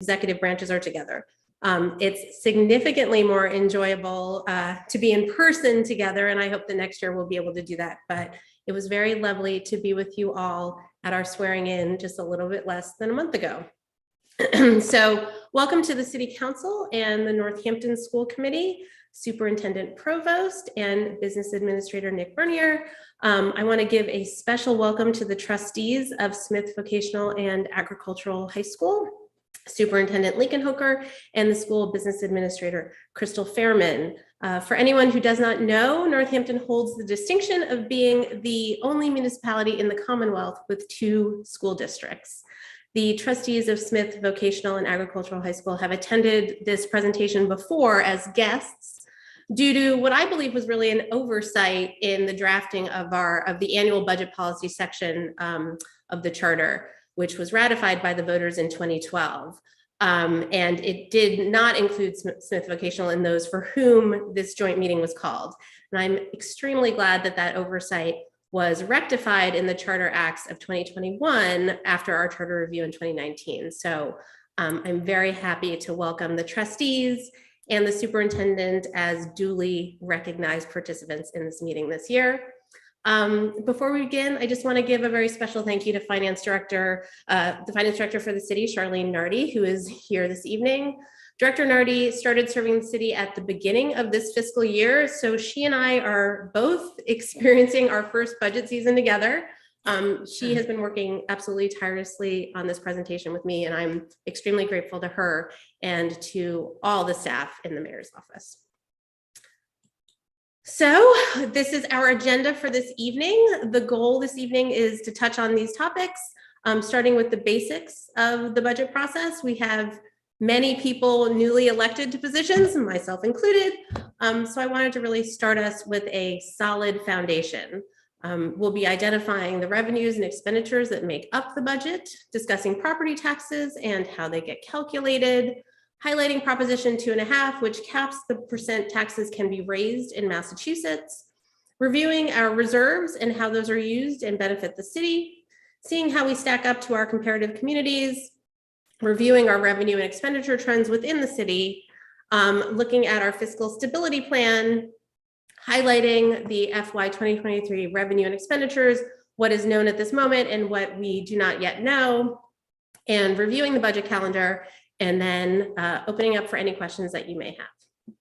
executive branches are together. It's significantly more enjoyable to be in person together, and I hope that next year we'll be able to do that. But it was very lovely to be with you all at our swearing in just a little bit less than a month ago. So welcome to the City Council and the Northampton School Committee, Superintendent Provost and Business Administrator Nick Bernier. I want to give a special welcome to the trustees of Smith Vocational and Agricultural High School, Superintendent Lincoln Hoker, and the School Business Administrator Crystal Fairman. For anyone who does not know, Northampton holds the distinction of being the only municipality in the Commonwealth with 2 school districts. The trustees of Smith Vocational and Agricultural High School have attended this presentation before as guests due to what I believe was really an oversight in the drafting of the annual budget policy section of the charter, which was ratified by the voters in 2012. And it did not include Smith Vocational in those for whom this joint meeting was called. And I'm extremely glad that that oversight was rectified in the Charter Acts of 2021 after our charter review in 2019. So I'm very happy to welcome the trustees and the superintendent as duly recognized participants in this meeting this year. Before we begin, I just want to give a very special thank you to the Finance Director for the city, Charlene Nardi, who is here this evening. Director Nardi started serving the city at the beginning of this fiscal year, so she and I are both experiencing our first budget season together. She has been working absolutely tirelessly on this presentation with me, and I'm extremely grateful to her and to all the staff in the mayor's office. So this is our agenda for this evening. The goal this evening is to touch on these topics, starting with the basics of the budget process. We have many people newly elected to positions, myself included. So I wanted to really start us with a solid foundation. We'll be identifying the revenues and expenditures that make up the budget, discussing property taxes and how they get calculated, highlighting Proposition 2.5, which caps the percent taxes can be raised in Massachusetts, reviewing our reserves and how those are used and benefit the city, seeing how we stack up to our comparative communities, reviewing our revenue and expenditure trends within the city, looking at our fiscal stability plan, highlighting the FY 2023 revenue and expenditures, what is known at this moment and what we do not yet know, and reviewing the budget calendar, and then opening up for any questions that you may have.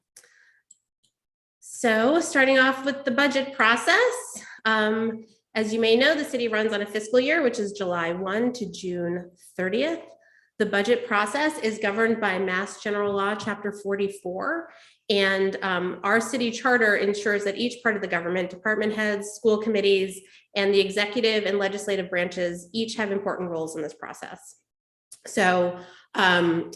So starting off with the budget process, as you may know, the city runs on a fiscal year, which is July 1 to June 30th. The budget process is governed by Mass General Law, Chapter 44, and our city charter ensures that each part of the government, department heads, school committees, and the executive and legislative branches each have important roles in this process. So Mass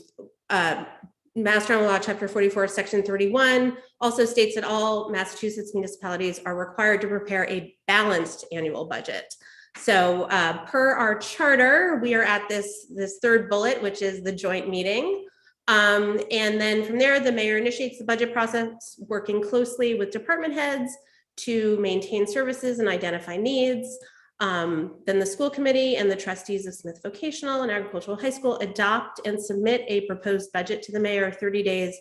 General Law, Chapter 44, Section 31 also states that all Massachusetts municipalities are required to prepare a balanced annual budget. So per our charter, we are at this third bullet, which is the joint meeting. And then from there, the mayor initiates the budget process, working closely with department heads to maintain services and identify needs. Then the school committee and the trustees of Smith Vocational and Agricultural High School adopt and submit a proposed budget to the mayor 30 days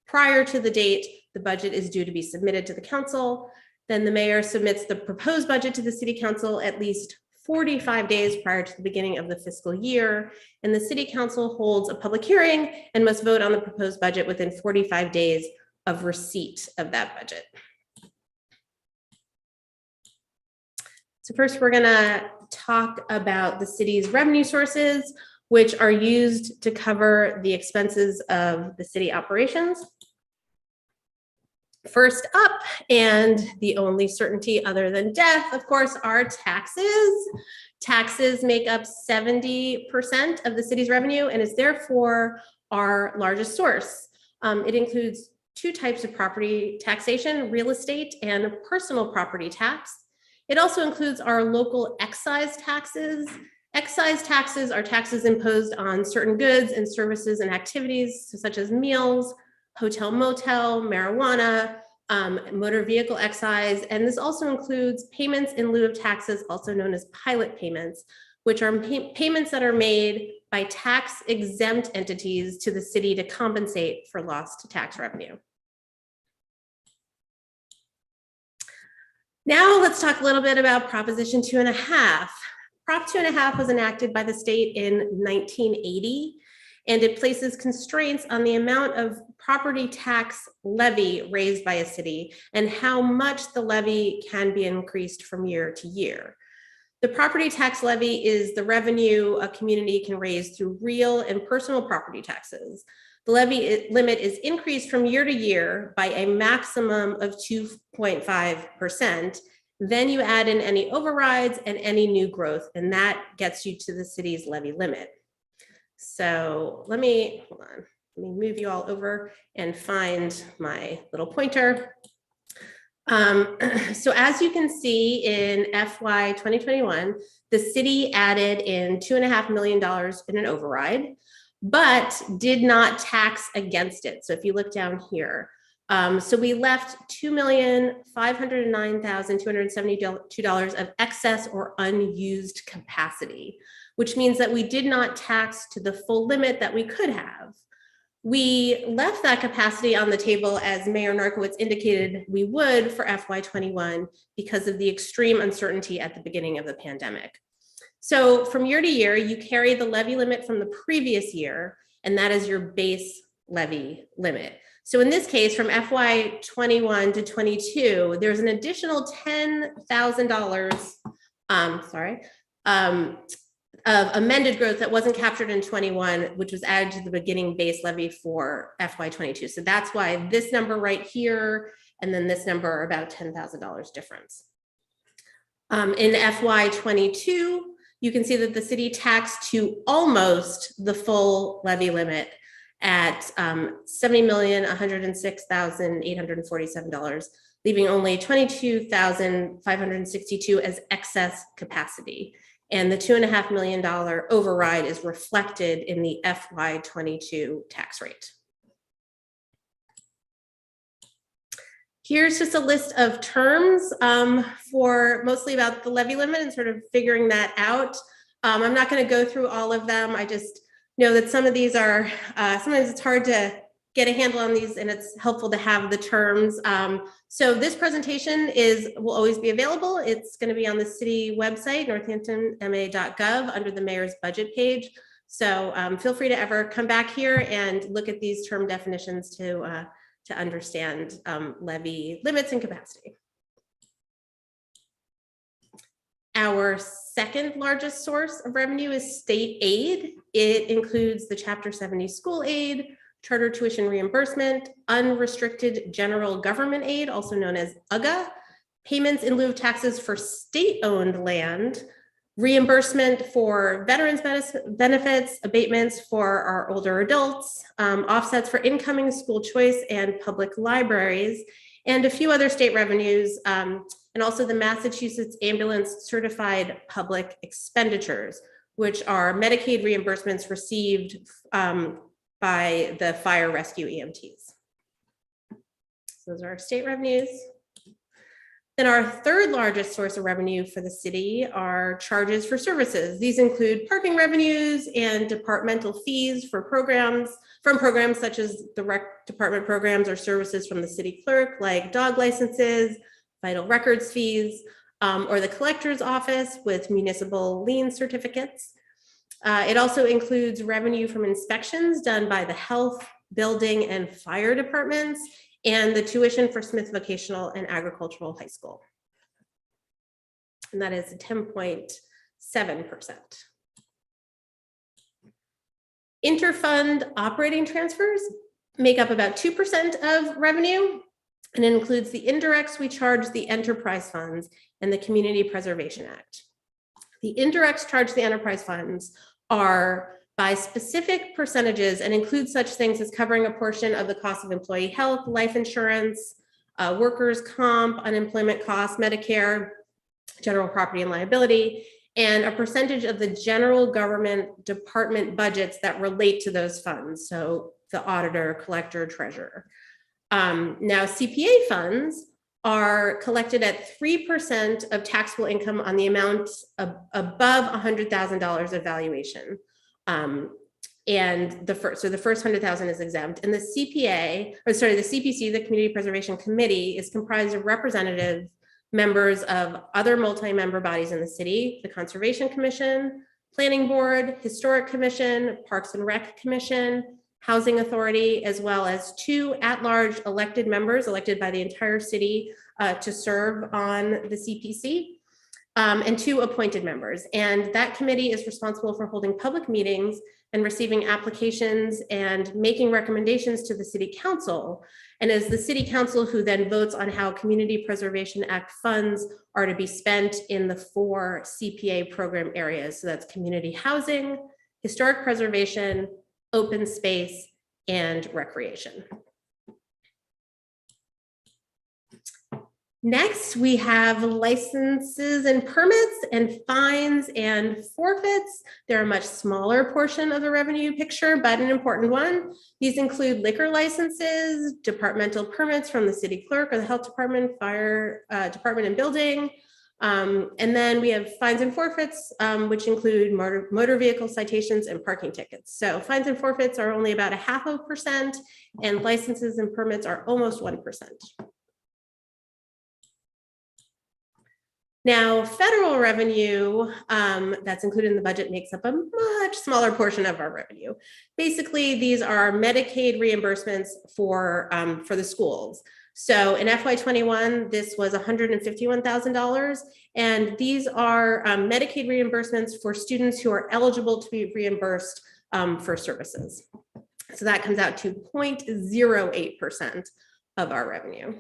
prior to the date the budget is due to be submitted to the council. Then the mayor submits the proposed budget to the city council at least 45 days prior to the beginning of the fiscal year. And the city council holds a public hearing and must vote on the proposed budget within 45 days of receipt of that budget. So first, we're gonna talk about the city's revenue sources, which are used to cover the expenses of the city operations. First up, and the only certainty other than death, of course, are taxes. Taxes make up 70% of the city's revenue and is therefore our largest source. It includes 2 types of property taxation, real estate and personal property tax. It also includes our local excise taxes. Excise taxes are taxes imposed on certain goods and services and activities, such as meals, hotel, motel, marijuana, motor vehicle excise, and this also includes payments in lieu of taxes, also known as pilot payments, which are payments that are made by tax-exempt entities to the city to compensate for lost tax revenue. Now let's talk a little bit about Proposition 2.5. Prop 2.5 was enacted by the state in 1980, and it places constraints on the amount of property tax levy raised by a city and how much the levy can be increased from year to year. The property tax levy is the revenue a community can raise through real and personal property taxes. The levy limit is increased from year to year by a maximum of 2.5%. Then you add in any overrides and any new growth, and that gets you to the city's levy limit. So let me move you all over and find my little pointer. So as you can see in FY 2021, the city added in $2.5 million in an override, but did not tax against it. So if you look down here, so we left $2,509,272 of excess or unused capacity, which means that we did not tax to the full limit that we could have. We left that capacity on the table, as Mayor Narkowitz indicated we would for FY21 because of the extreme uncertainty at the beginning of the pandemic. So from year to year, you carry the levy limit from the previous year, and that is your base levy limit. So in this case, from FY21 to 22, there's an additional $10,000, of amended growth that wasn't captured in 21, which was added to the beginning base levy for FY22. So that's why this number right here and then this number are about $10,000 difference. In FY22, you can see that the city taxed to almost the full levy limit at $70,106,847, leaving only $22,562 as excess capacity. And the $2.5 million override is reflected in the FY22 tax rate. Here's just a list of terms for mostly about the levy limit and sort of figuring that out. I'm not going to go through all of them. I just know that some of these are, sometimes it's hard to get a handle on these, and it's helpful to have the terms. So this presentation will always be available. It's going to be on the city website, northamptonma.gov, under the mayor's budget page. So feel free to ever come back here and look at these term definitions to understand levy limits and capacity. Our second largest source of revenue is state aid. It includes the Chapter 70 school aid, charter tuition reimbursement, unrestricted general government aid, also known as UGA, payments in lieu of taxes for state-owned land, reimbursement for veterans benefits, abatements for our older adults, offsets for incoming school choice and public libraries, and a few other state revenues, and also the Massachusetts Ambulance Certified Public Expenditures, which are Medicaid reimbursements received by the fire rescue EMTs. So those are our state revenues. Then our third largest source of revenue for the city are charges for services. These include parking revenues and departmental fees for programs, such as the rec department programs or services from the city clerk, like dog licenses, vital records fees, or the collector's office with municipal lien certificates. It also includes revenue from inspections done by the health, building, and fire departments, and the tuition for Smith Vocational and Agricultural High School. And that is 10.7%. Interfund operating transfers make up about 2% of revenue, and it includes the indirects we charge the enterprise funds and the Community Preservation Act. The indirects charged to the enterprise funds are by specific percentages and include such things as covering a portion of the cost of employee health, life insurance, workers' comp, unemployment costs, Medicare, general property and liability, and a percentage of the general government department budgets that relate to those funds. So the auditor, collector, treasurer. Now CPA funds are collected at 3% of taxable income on the amount above $100,000 of valuation. And the first 100,000 is exempt. And the CPC, the Community Preservation Committee, is comprised of representative members of other multi-member bodies in the city: the Conservation Commission, Planning Board, Historic Commission, Parks and Rec Commission, Housing Authority, as well as 2 at-large elected members elected by the entire city to serve on the CPC. And 2 appointed members. And that committee is responsible for holding public meetings and receiving applications and making recommendations to the city council. And as the city council who then votes on how Community Preservation Act funds are to be spent in the 4 CPA program areas. So that's community housing, historic preservation, open space, and recreation. Next, we have licenses and permits and fines and forfeits. They're a much smaller portion of the revenue picture, but an important one. These include liquor licenses, departmental permits from the city clerk or the health department, fire department and building. And then we have fines and forfeits, which include motor vehicle citations and parking tickets. So fines and forfeits are only about 0.5%, and licenses and permits are almost 1%. Now, federal revenue that's included in the budget makes up a much smaller portion of our revenue. Basically, these are Medicaid reimbursements for the schools. So in FY21, this was $151,000, and these are Medicaid reimbursements for students who are eligible to be reimbursed for services. So that comes out to 0.08% of our revenue.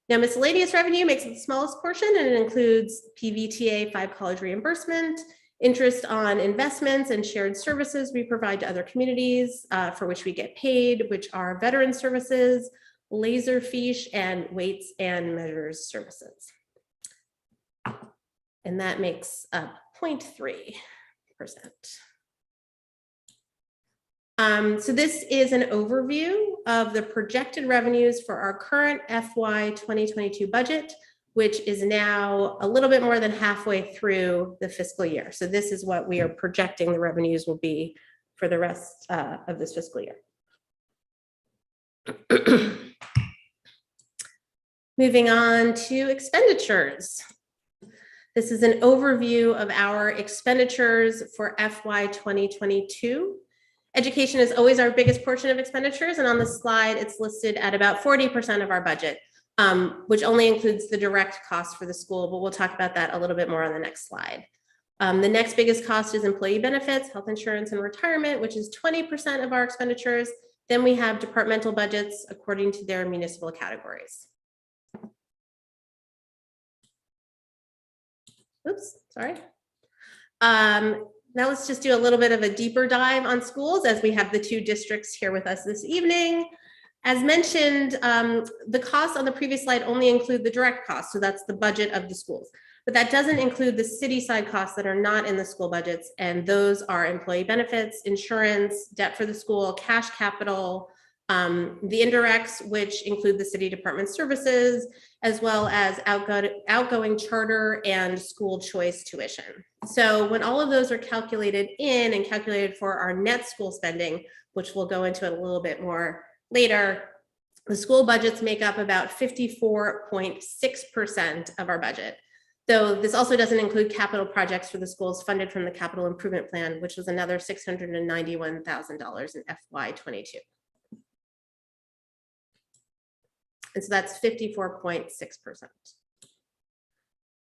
Now, miscellaneous revenue makes it the smallest portion, and it includes PVTA 5 college reimbursement, interest on investments and shared services we provide to other communities for which we get paid, which are veteran services, Laserfiche, and weights and measures services. And that makes up 0.3%. So this is an overview of the projected revenues for our current FY 2022 budget, which is now a little bit more than halfway through the fiscal year. So this is what we are projecting the revenues will be for the rest of this fiscal year. Moving on to expenditures. This is an overview of our expenditures for FY 2022. Education is always our biggest portion of expenditures, and on the slide, it's listed at about 40% of our budget, which only includes the direct cost for the school, but we'll talk about that a little bit more on the next slide. The next biggest cost is employee benefits, health insurance, and retirement, which is 20% of our expenditures. Then we have departmental budgets according to their municipal categories. Oops, sorry. Now let's just do a little bit of a deeper dive on schools, as we have the 2 districts here with us this evening. As mentioned, the costs on the previous slide only include the direct costs, so that's the budget of the schools. But that doesn't include the city side costs that are not in the school budgets, and those are employee benefits, insurance, debt for the school, cash capital, the indirects, which include the city department services, as well as outgoing charter and school choice tuition. So when all of those are calculated in and calculated for our net school spending, which we'll go into it a little bit more later, the school budgets make up about 54.6% of our budget. Though this also doesn't include capital projects for the schools funded from the capital improvement plan, which was another $691,000 in FY22. And so that's 54.6%.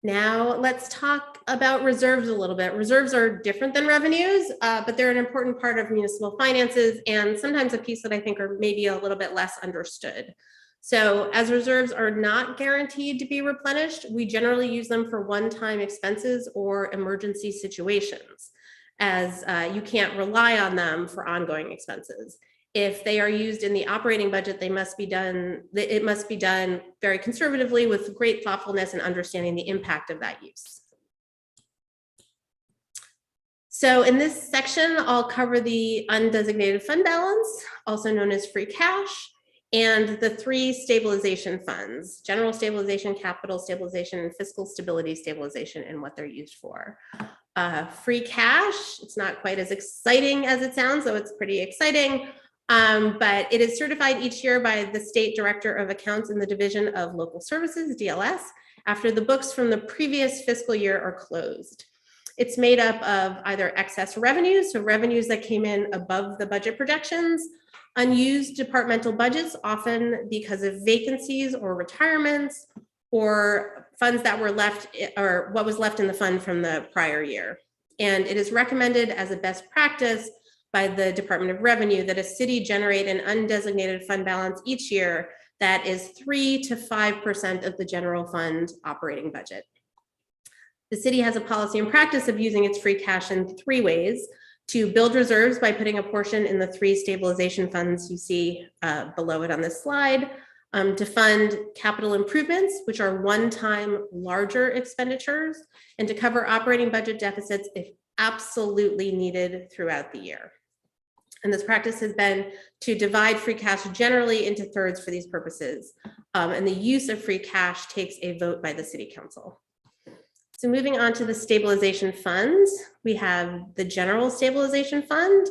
Now let's talk about reserves a little bit. Reserves are different than revenues, but they're an important part of municipal finances, and sometimes a piece that I think are maybe a little bit less understood. So as reserves are not guaranteed to be replenished, we generally use them for one-time expenses or emergency situations, as you can't rely on them for ongoing expenses. If they are used in the operating budget, it must be done very conservatively with great thoughtfulness and understanding the impact of that use. So in this section, I'll cover the undesignated fund balance, also known as free cash, and the 3 stabilization funds: general stabilization, capital stabilization, and fiscal stability stabilization, and what they're used for. Free cash, it's not quite as exciting as it sounds, though it's pretty exciting. But it is certified each year by the State Director of Accounts in the Division of Local Services, DLS, after the books from the previous fiscal year are closed. It's made up of either excess revenues, so revenues that came in above the budget projections, unused departmental budgets, often because of vacancies or retirements, or funds that were left, or what was left in the fund from the prior year. And it is recommended as a best practice by the Department of Revenue that a city generate an undesignated fund balance each year that is 3 to 5% of the general fund operating budget. The city has a policy and practice of using its free cash in 3 ways: to build reserves by putting a portion in the 3 stabilization funds you see below it on this slide, to fund capital improvements, which are one-time larger expenditures, and to cover operating budget deficits if absolutely needed throughout the year. And this practice has been to divide free cash generally into thirds for these purposes. And the use of free cash takes a vote by the city council. So moving on to the stabilization funds, we have the general stabilization fund,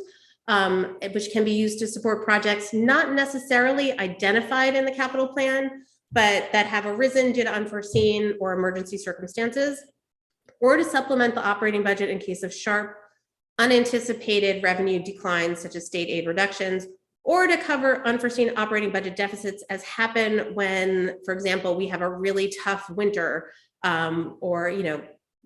which can be used to support projects not necessarily identified in the capital plan, but that have arisen due to unforeseen or emergency circumstances, or to supplement the operating budget in case of sharp, unanticipated revenue declines, such as state aid reductions, or to cover unforeseen operating budget deficits as happen when, for example, we have a really tough winter, or, you know,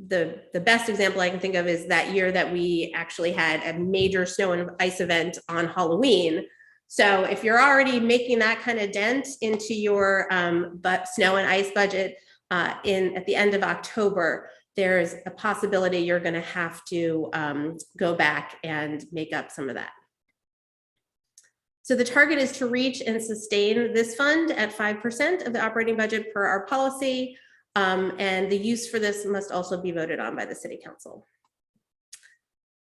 the best example I can think of is that year that we actually had a major snow and ice event on Halloween. So if you're already making that kind of dent into your snow and ice budget at the end of October, there's a possibility you're going to have to go back and make up some of that. So the target is to reach and sustain this fund at 5% of the operating budget per our policy. And the use for this must also be voted on by the city council.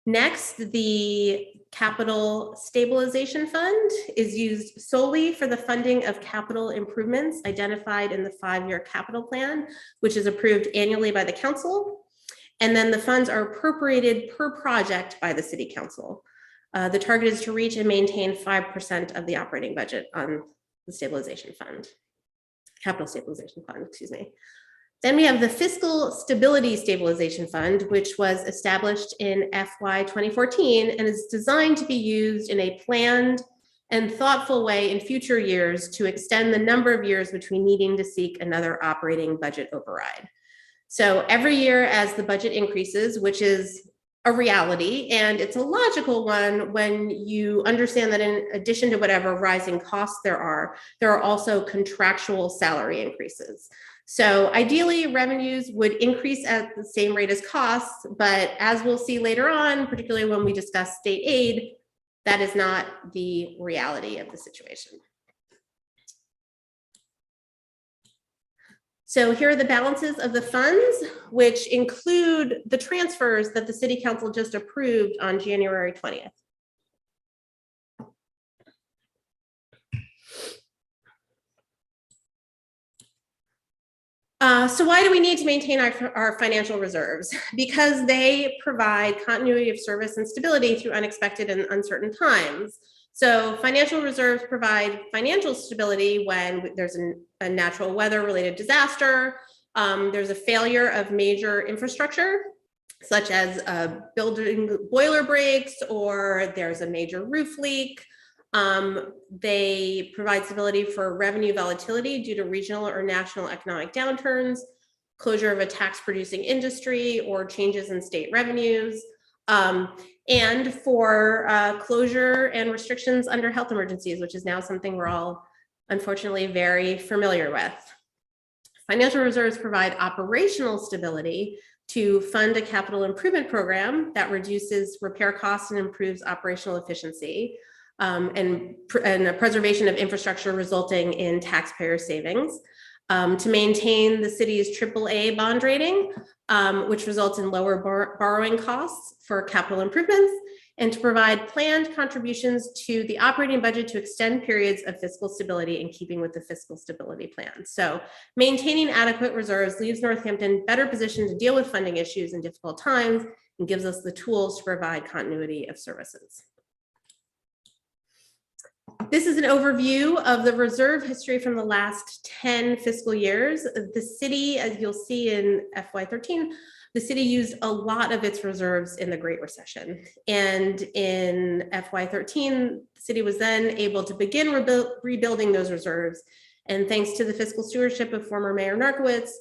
Next, the capital stabilization fund is used solely for the funding of capital improvements identified in the 5-year capital plan, which is approved annually by the council. And then the funds are appropriated per project by the city council. The target is to reach and maintain 5% of the operating budget on the stabilization fund, capital stabilization fund, excuse me. Then we have the Fiscal Stability Stabilization Fund, which was established in FY 2014 and is designed to be used in a planned and thoughtful way in future years to extend the number of years between needing to seek another operating budget override. So every year as the budget increases, which is a reality, and it's a logical one when you understand that in addition to whatever rising costs there are also contractual salary increases. So ideally, revenues would increase at the same rate as costs, but as we'll see later on, particularly when we discuss state aid, that is not the reality of the situation. So here are the balances of the funds, which include the transfers that the city council just approved on January 20th. So why do we need to maintain our financial reserves? Because they provide continuity of service and stability through unexpected and uncertain times. So financial reserves provide financial stability when there's a natural weather related disaster, there's a failure of major infrastructure, such as building boiler breaks, or there's a major roof leak. They provide stability for revenue volatility due to regional or national economic downturns, closure of a tax producing industry, or changes in state revenues, and for closure and restrictions under health emergencies, which is now something we're all unfortunately very familiar with. Financial reserves provide operational stability to fund a capital improvement program that reduces repair costs and improves operational efficiency. And a preservation of infrastructure resulting in taxpayer savings, to maintain the city's AAA bond rating, which results in lower borrowing costs for capital improvements, and to provide planned contributions to the operating budget to extend periods of fiscal stability in keeping with the fiscal stability plan. So maintaining adequate reserves leaves Northampton better positioned to deal with funding issues in difficult times and gives us the tools to provide continuity of services. This is an overview of the reserve history from the last 10 fiscal years. The city, as you'll see in FY13, the city used a lot of its reserves in the Great Recession. And in FY13, the city was then able to begin rebuilding those reserves. And thanks to the fiscal stewardship of former Mayor Narkowitz,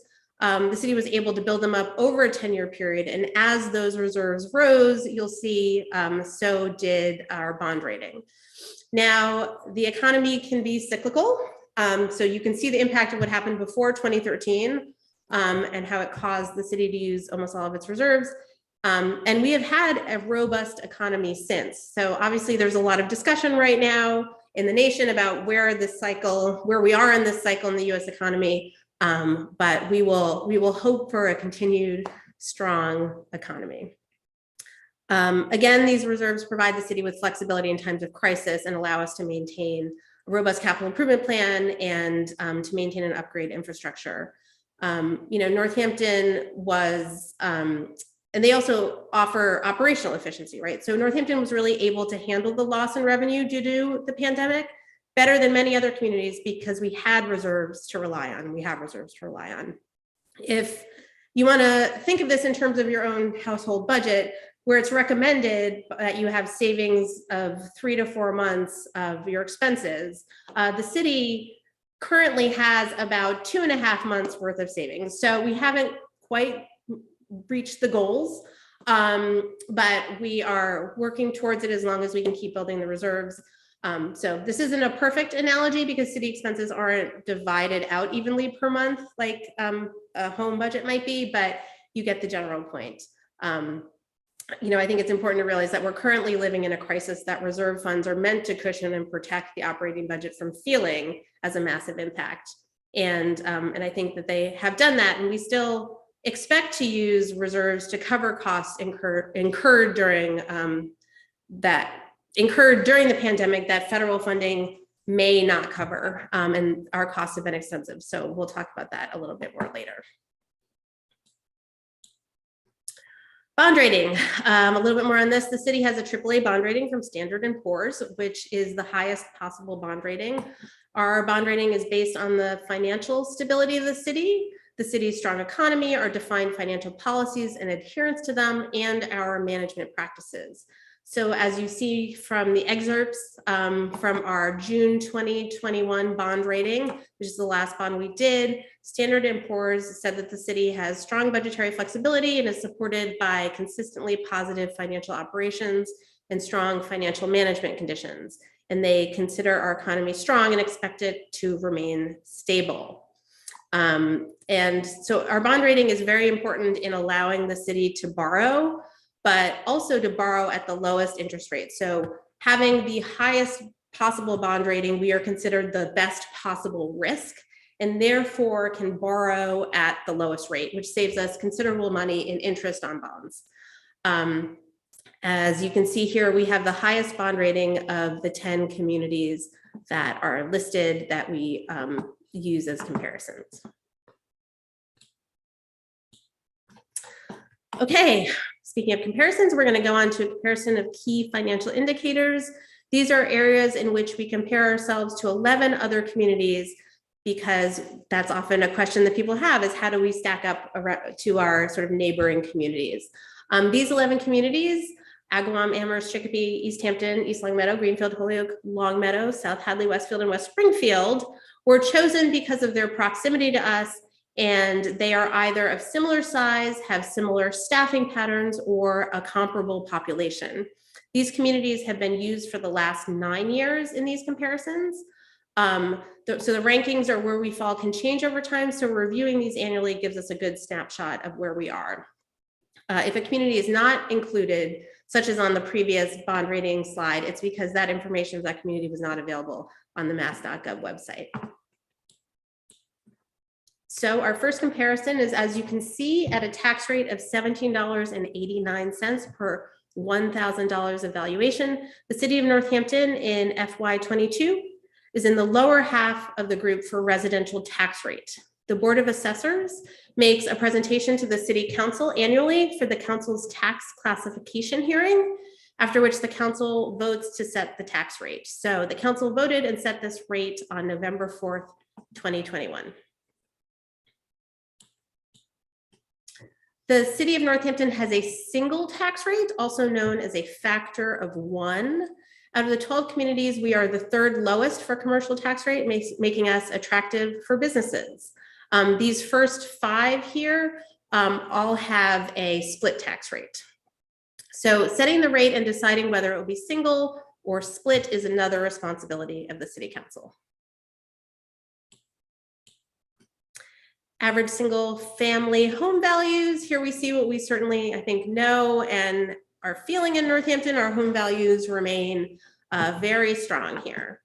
the city was able to build them up over a 10-year period. And as those reserves rose, you'll see, so did our bond rating. Now, the economy can be cyclical. So you can see the impact of what happened before 2013 and how it caused the city to use almost all of its reserves. And we have had a robust economy since. So obviously there's a lot of discussion right now in the nation about where we are in this cycle in the US economy. But we will hope for a continued strong economy. Again, these reserves provide the city with flexibility in times of crisis and allow us to maintain a robust capital improvement plan and to maintain and upgrade infrastructure. Northampton was, and they also offer operational efficiency, right? So Northampton was really able to handle the loss in revenue due to the pandemic better than many other communities because we had reserves to rely on. We have reserves to rely on. If you want to think of this in terms of your own household budget, where it's recommended that you have savings of 3 to 4 months of your expenses, the city currently has about 2.5 months worth of savings. So we haven't quite reached the goals, but we are working towards it as long as we can keep building the reserves. So this isn't a perfect analogy because city expenses aren't divided out evenly per month like a home budget might be, but you get the general point. I think it's important to realize that we're currently living in a crisis that reserve funds are meant to cushion and protect the operating budget from feeling as a massive impact. And I think that they have done that, and we still expect to use reserves to cover costs incurred during the pandemic that federal funding may not cover, and our costs have been extensive. So we'll talk about that a little bit more later. Bond rating, a little bit more on this. The city has a AAA bond rating from Standard & Poor's, which is the highest possible bond rating. Our bond rating is based on the financial stability of the city's strong economy, our defined financial policies and adherence to them, and our management practices. So as you see from the excerpts from our June 2021 bond rating, which is the last bond we did, Standard & Poor's said that the city has strong budgetary flexibility and is supported by consistently positive financial operations and strong financial management conditions. And they consider our economy strong and expect it to remain stable. And so our bond rating is very important in allowing the city to borrow, but also to borrow at the lowest interest rate. So having the highest possible bond rating, we are considered the best possible risk and therefore can borrow at the lowest rate, which saves us considerable money in interest on bonds. As you can see here, we have the highest bond rating of the 10 communities that are listed that we use as comparisons. Okay. Speaking of comparisons, we're going to go on to a comparison of key financial indicators. These are areas in which we compare ourselves to 11 other communities, because that's often a question that people have is how do we stack up to our sort of neighboring communities? These 11 communities, Agawam, Amherst, Chicopee, East Hampton, East Longmeadow, Greenfield, Holyoke, Longmeadow, South Hadley, Westfield, and West Springfield were chosen because of their proximity to us, and they are either of similar size, have similar staffing patterns, or a comparable population. These communities have been used for the last 9 years in these comparisons. So the rankings or where we fall can change over time, so reviewing these annually gives us a good snapshot of where we are. If a community is not included, such as on the previous bond rating slide, it's because that information of that community was not available on the mass.gov website. So our first comparison is, as you can see, at a tax rate of $17.89 per $1,000 of valuation. The city of Northampton in FY22 is in the lower half of the group for residential tax rate. The Board of Assessors makes a presentation to the City Council annually for the council's tax classification hearing, after which the council votes to set the tax rate. So the council voted and set this rate on November 4th, 2021. The City of Northampton has a single tax rate, also known as a factor of 1. Out of the 12 communities, we are the 3rd lowest for commercial tax rate, making us attractive for businesses. These first 5 here all have a split tax rate. So setting the rate and deciding whether it will be single or split is another responsibility of the City Council. Average single family home values. Here we see what we certainly, I think, know and are feeling in Northampton. Our home values remain very strong here.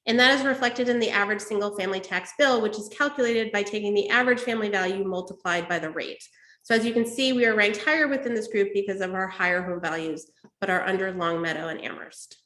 And that is reflected in the average single family tax bill, which is calculated by taking the average family value multiplied by the rate. So as you can see, we are ranked higher within this group because of our higher home values, but are under Longmeadow and Amherst.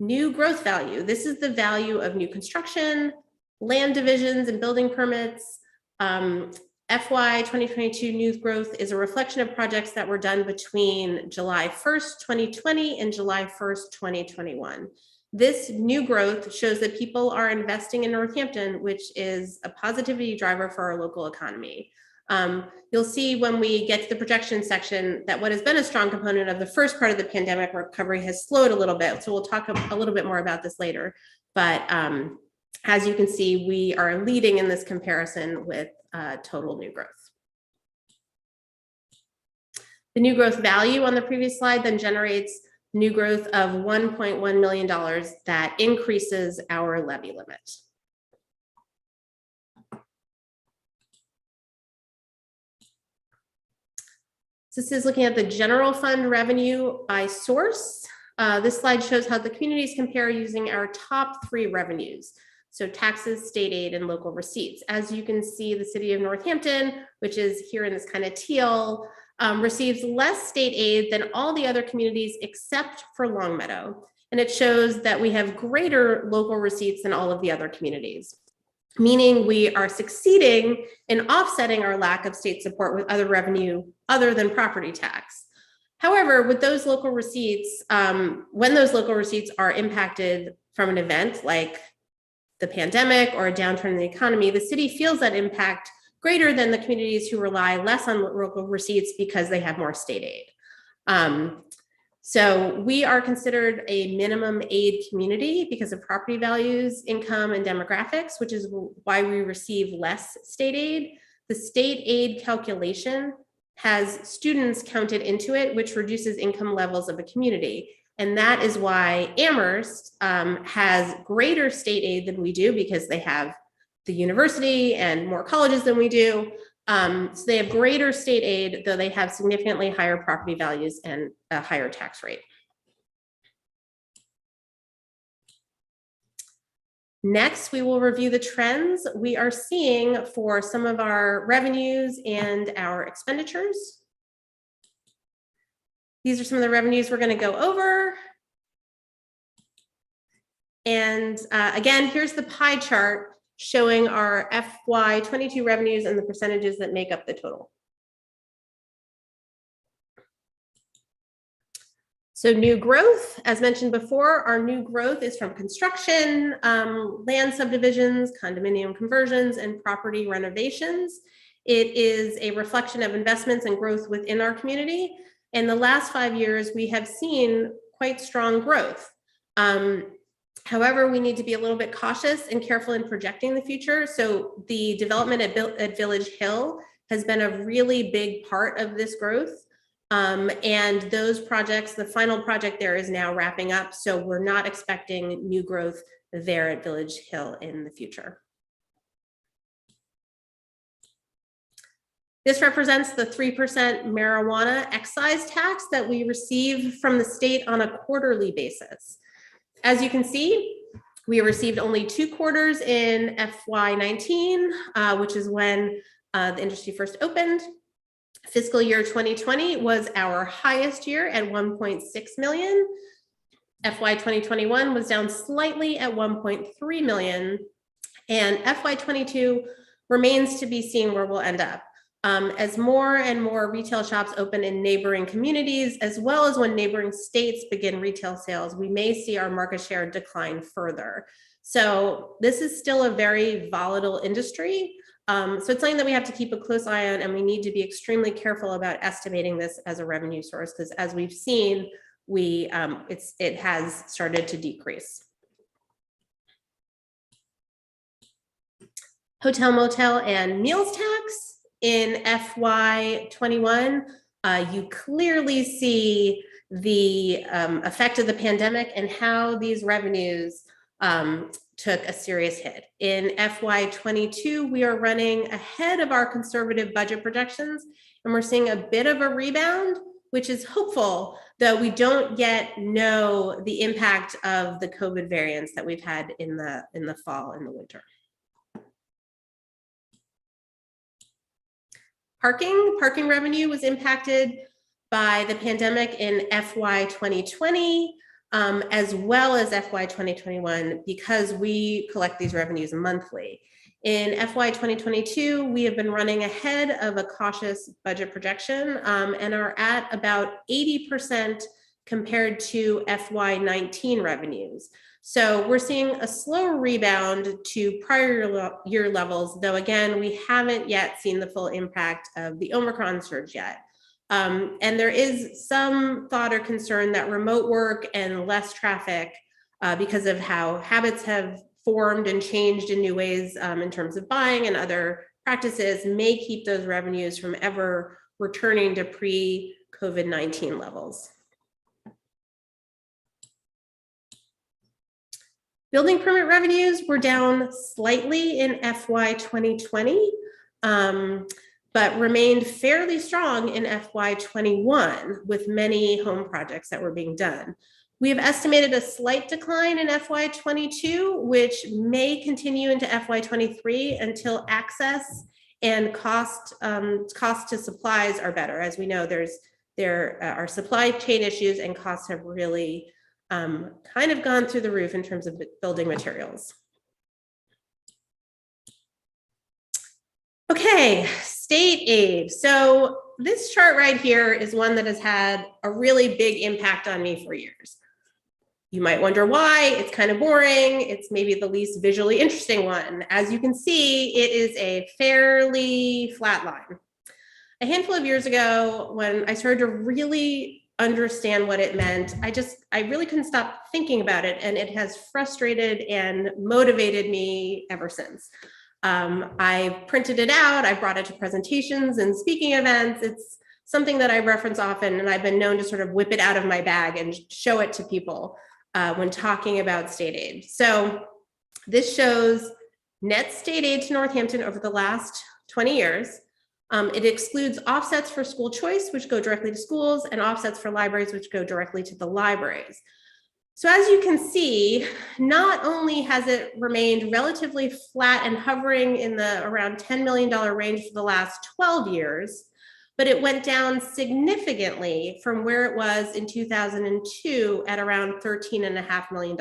New growth value. This is the value of new construction, land divisions and building permits. FY 2022 new growth is a reflection of projects that were done between July 1st, 2020 and July 1st, 2021. This new growth shows that people are investing in Northampton, which is a positivity driver for our local economy. You'll see when we get to the projection section that what has been a strong component of the first part of the pandemic recovery has slowed a little bit. So we'll talk a little bit more about this later. But as you can see, we are leading in this comparison with total new growth. The new growth value on the previous slide then generates new growth of $1.1 million that increases our levy limit. So this is looking at the general fund revenue by source. This slide shows how the communities compare using our top 3 revenues. So taxes, state aid, and local receipts. As you can see, the city of Northampton, which is here in this kind of teal, receives less state aid than all the other communities except for Longmeadow. And it shows that we have greater local receipts than all of the other communities, meaning we are succeeding in offsetting our lack of state support with other revenue other than property tax. However, with those local receipts, when those local receipts are impacted from an event like the pandemic or a downturn in the economy, the city feels that impact greater than the communities who rely less on local receipts because they have more state aid. So we are considered a minimum aid community because of property values, income, and demographics, which is why we receive less state aid. The state aid calculation has students counted into it, which reduces income levels of a community. And that is why Amherst has greater state aid than we do because they have the university and more colleges than we do. So they have greater state aid, though they have significantly higher property values and a higher tax rate. Next, we will review the trends we are seeing for some of our revenues and our expenditures. These are some of the revenues we're going to go over. And again, here's the pie chart showing our FY22 revenues and the percentages that make up the total. So new growth, as mentioned before, our new growth is from construction, land subdivisions, condominium conversions, and property renovations. It is a reflection of investments and growth within our community. In the last 5 years, we have seen quite strong growth. However, we need to be a little bit cautious and careful in projecting the future. So the development at Village Hill has been a really big part of this growth. And those projects, the final project there is now wrapping up. So we're not expecting new growth there at Village Hill in the future. This represents the 3% marijuana excise tax that we receive from the state on a quarterly basis. As you can see, We received only 2 quarters in FY19, which is when the industry first opened. Fiscal year 2020 was our highest year at 1.6 million. FY 2021 was down slightly at 1.3 million. And FY 22 remains to be seen where we'll end up. As more and more retail shops open in neighboring communities, as well as when neighboring states begin retail sales, we may see our market share decline further. So this is still a very volatile industry. So it's something that we have to keep a close eye on, and we need to be extremely careful about estimating this as a revenue source, because as we've seen, it has started to decrease. Hotel, motel, and meals tax. In FY21, you clearly see the effect of the pandemic and how these revenues took a serious hit. In FY22, we are running ahead of our conservative budget projections, and we're seeing a bit of a rebound, which is hopeful, though we don't yet know the impact of the COVID variants that we've had in the fall and the winter. Parking revenue was impacted by the pandemic in FY 2020, as well as FY 2021, because we collect these revenues monthly. In FY 2022, we have been running ahead of a cautious budget projection and are at about 80% compared to FY 19 revenues. So we're seeing a slow rebound to prior year levels, though again, we haven't yet seen the full impact of the Omicron surge yet. And there is some thought or concern that remote work and less traffic, because of how habits have formed and changed in new ways in terms of buying and other practices, may keep those revenues from ever returning to pre-COVID-19 levels. Building permit revenues were down slightly in FY 2020, but remained fairly strong in FY 21 with many home projects that were being done. We have estimated a slight decline in FY 22, which may continue into FY 23 until access and cost to supplies are better. As we know, there are supply chain issues, and costs have really kind of gone through the roof in terms of building materials. Okay, state aid. So this chart right here is one that has had a really big impact on me for years. You might wonder why. It's kind of boring. It's maybe the least visually interesting one. As you can see, it is a fairly flat line. A handful of years ago, when I started to really understand what it meant, I really couldn't stop thinking about it, and it has frustrated and motivated me ever since. I printed it out, I brought it to presentations and speaking events. It's something that I reference often, and I've been known to sort of whip it out of my bag and show it to people when talking about state aid. So this shows net state aid to Northampton over the last 20 years. It excludes offsets for school choice, which go directly to schools, and offsets for libraries, which go directly to the libraries. So as you can see, not only has it remained relatively flat and hovering in the around $10 million range for the last 12 years, but it went down significantly from where it was in 2002 at around $13.5 million.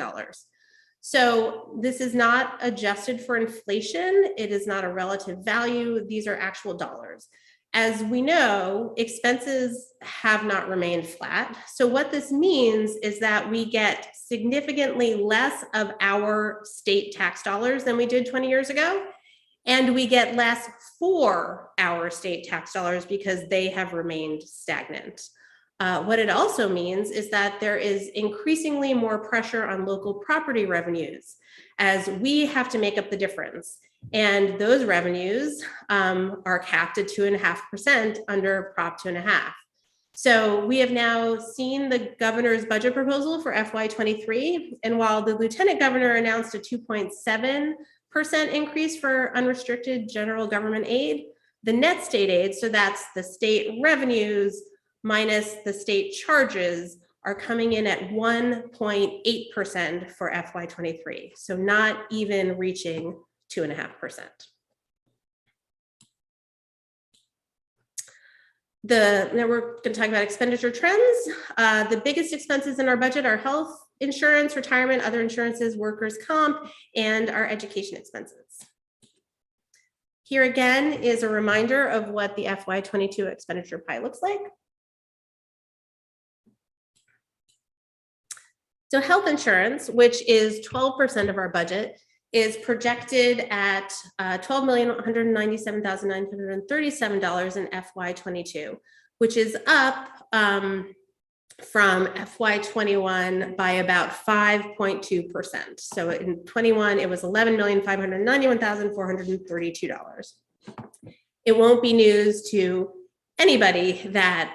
So this is not adjusted for inflation. It is not a relative value. These are actual dollars. As we know, expenses have not remained flat. So what this means is that we get significantly less of our state tax dollars than we did 20 years ago. And we get less for our state tax dollars because they have remained stagnant. What it also means is that there is increasingly more pressure on local property revenues as we have to make up the difference. And those revenues are capped at 2.5% under Prop 2.5. So we have now seen the governor's budget proposal for FY23. And while the lieutenant governor announced a 2.7% increase for unrestricted general government aid, the net state aid, so that's the state revenues minus the state charges, are coming in at 1.8% for FY23. So not even reaching 2.5%. Now we're going to talk about expenditure trends. The biggest expenses in our budget are health insurance, retirement, other insurances, workers' comp, and our education expenses. Here again is a reminder of what the FY22 expenditure pie looks like. So health insurance, which is 12% of our budget, is projected at $12,197,937 in FY22, which is up from FY21 by about 5.2%. So in 21, it was $11,591,432. It won't be news to anybody that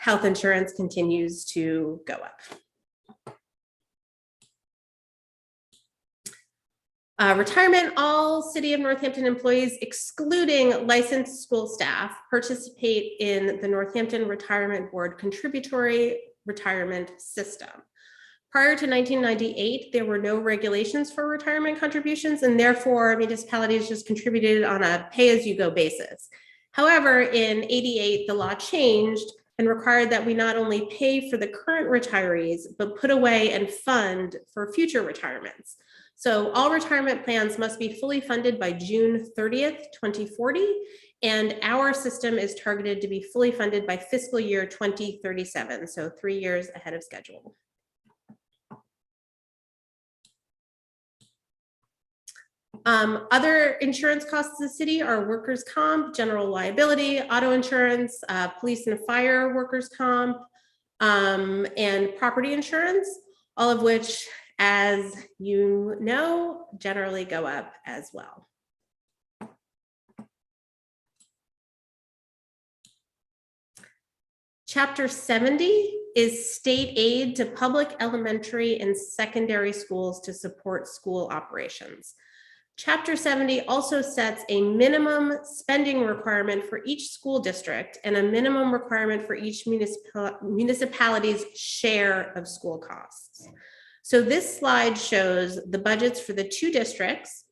health insurance continues to go up. Retirement, all City of Northampton employees, excluding licensed school staff, participate in the Northampton Retirement Board contributory retirement system. Prior to 1998, there were no regulations for retirement contributions, and therefore municipalities just contributed on a pay-as-you-go basis. However, in '88, the law changed and required that we not only pay for the current retirees, but put away and fund for future retirements. So all retirement plans must be fully funded by June 30th, 2040, and our system is targeted to be fully funded by fiscal year 2037, so 3 years ahead of schedule. Other insurance costs of the city are workers' comp, general liability, auto insurance, police and fire workers' comp, and property insurance, all of which, as you know, generally go up as well. Chapter 70 is state aid to public elementary and secondary schools to support school operations. Chapter 70 also sets a minimum spending requirement for each school district and a minimum requirement for each municipality's share of school costs. So this slide shows the budgets for the 2 districts.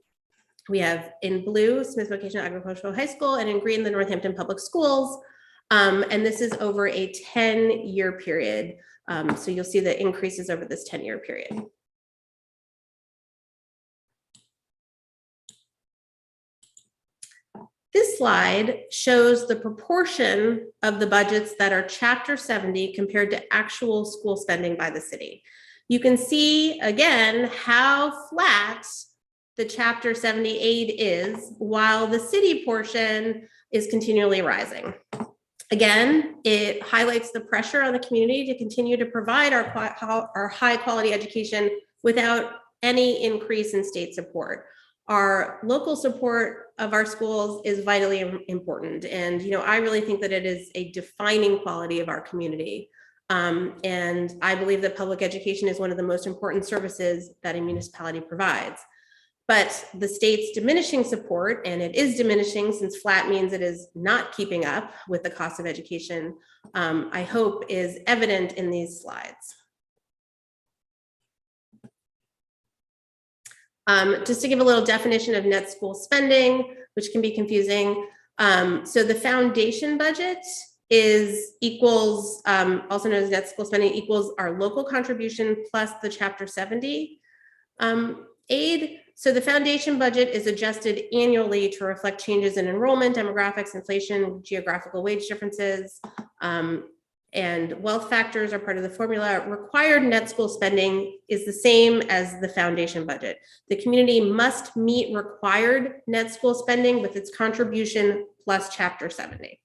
We have in blue, Smith Vocational Agricultural High School, and in green, the Northampton Public Schools. And this is over a 10-year period. So you'll see the increases over this 10-year period. This slide shows the proportion of the budgets that are Chapter 70 compared to actual school spending by the city. You can see again how flat the Chapter 70 aid is, while the city portion is continually rising. Again, it highlights the pressure on the community to continue to provide our high quality education without any increase in state support. Our local support of our schools is vitally important. And, I really think that it is a defining quality of our community. And I believe that public education is one of the most important services that a municipality provides. But the state's diminishing support, and it is diminishing since flat means it is not keeping up with the cost of education, I hope is evident in these slides. Just to give a little definition of net school spending, which can be confusing. So the foundation budget equals, also known as net school spending, equals our local contribution plus the Chapter 70 aid. So the foundation budget is adjusted annually to reflect changes in enrollment, demographics, inflation, geographical wage differences, and wealth factors are part of the formula. Required net school spending is the same as the foundation budget. The community must meet required net school spending with its contribution plus Chapter 70.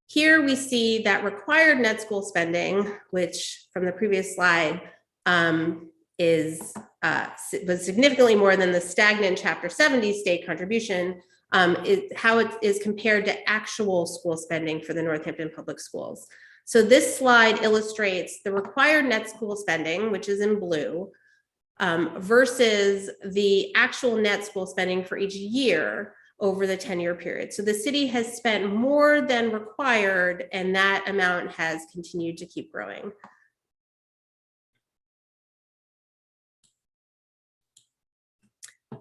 Here we see that required net school spending, which from the previous slide was significantly more than the stagnant Chapter 70 state contribution, how it is compared to actual school spending for the Northampton Public Schools. So this slide illustrates the required net school spending, which is in blue, versus the actual net school spending for each year, over the 10-year period. So the city has spent more than required, and that amount has continued to keep growing.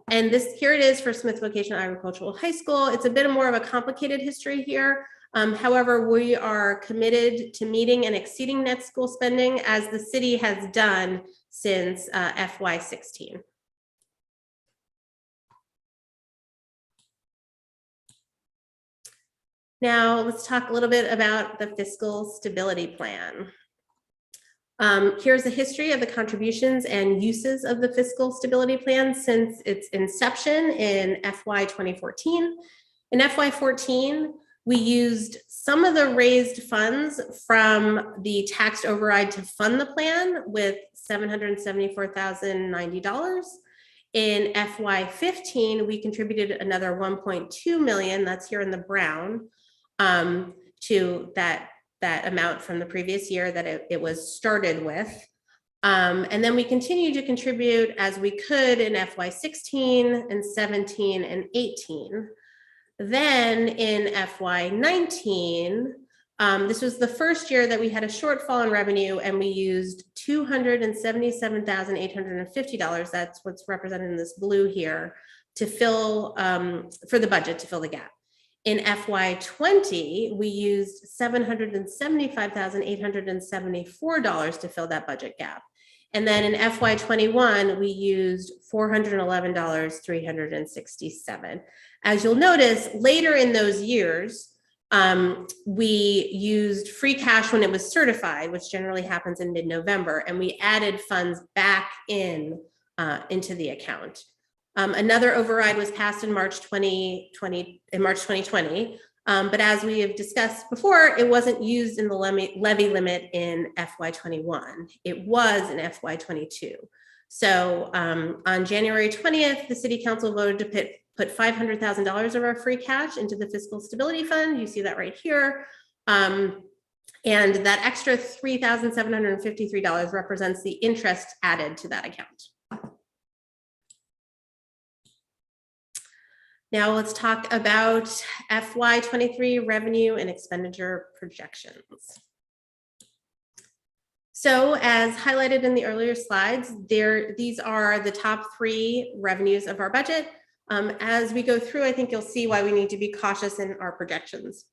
And here it is for Smith Vocational Agricultural High School. It's a bit more of a complicated history here. However, we are committed to meeting and exceeding net school spending, as the city has done since FY16. Now let's talk a little bit about the fiscal stability plan. Here's a history of the contributions and uses of the fiscal stability plan since its inception in FY 2014. In FY 14, we used some of the raised funds from the tax override to fund the plan with $774,090. In FY 15, we contributed another 1.2 million, that's here in the brown, to that amount from the previous year that it was started with. And then we continued to contribute as we could in FY 16 and 17 and 18. Then in FY 19, this was the first year that we had a shortfall in revenue, and we used $277,850. That's what's represented in this blue here to fill for the budget, to fill the gap. In FY 20, we used $775,874 to fill that budget gap. And then in FY 21, we used $411,367. As you'll notice, later in those years, we used free cash when it was certified, which generally happens in mid-November, and we added funds back into the account. Another override was passed in March 2020, but as we have discussed before, it wasn't used in the levy limit in FY 21. It was in FY 22. So on January 20th, the City Council voted to put $500,000 of our free cash into the Fiscal Stability Fund. You see that right here. And that extra $3,753 represents the interest added to that account. Now let's talk about FY 23 revenue and expenditure projections. So as highlighted in the earlier slides, these are the top 3 revenues of our budget. As we go through, I think you'll see why we need to be cautious in our projections.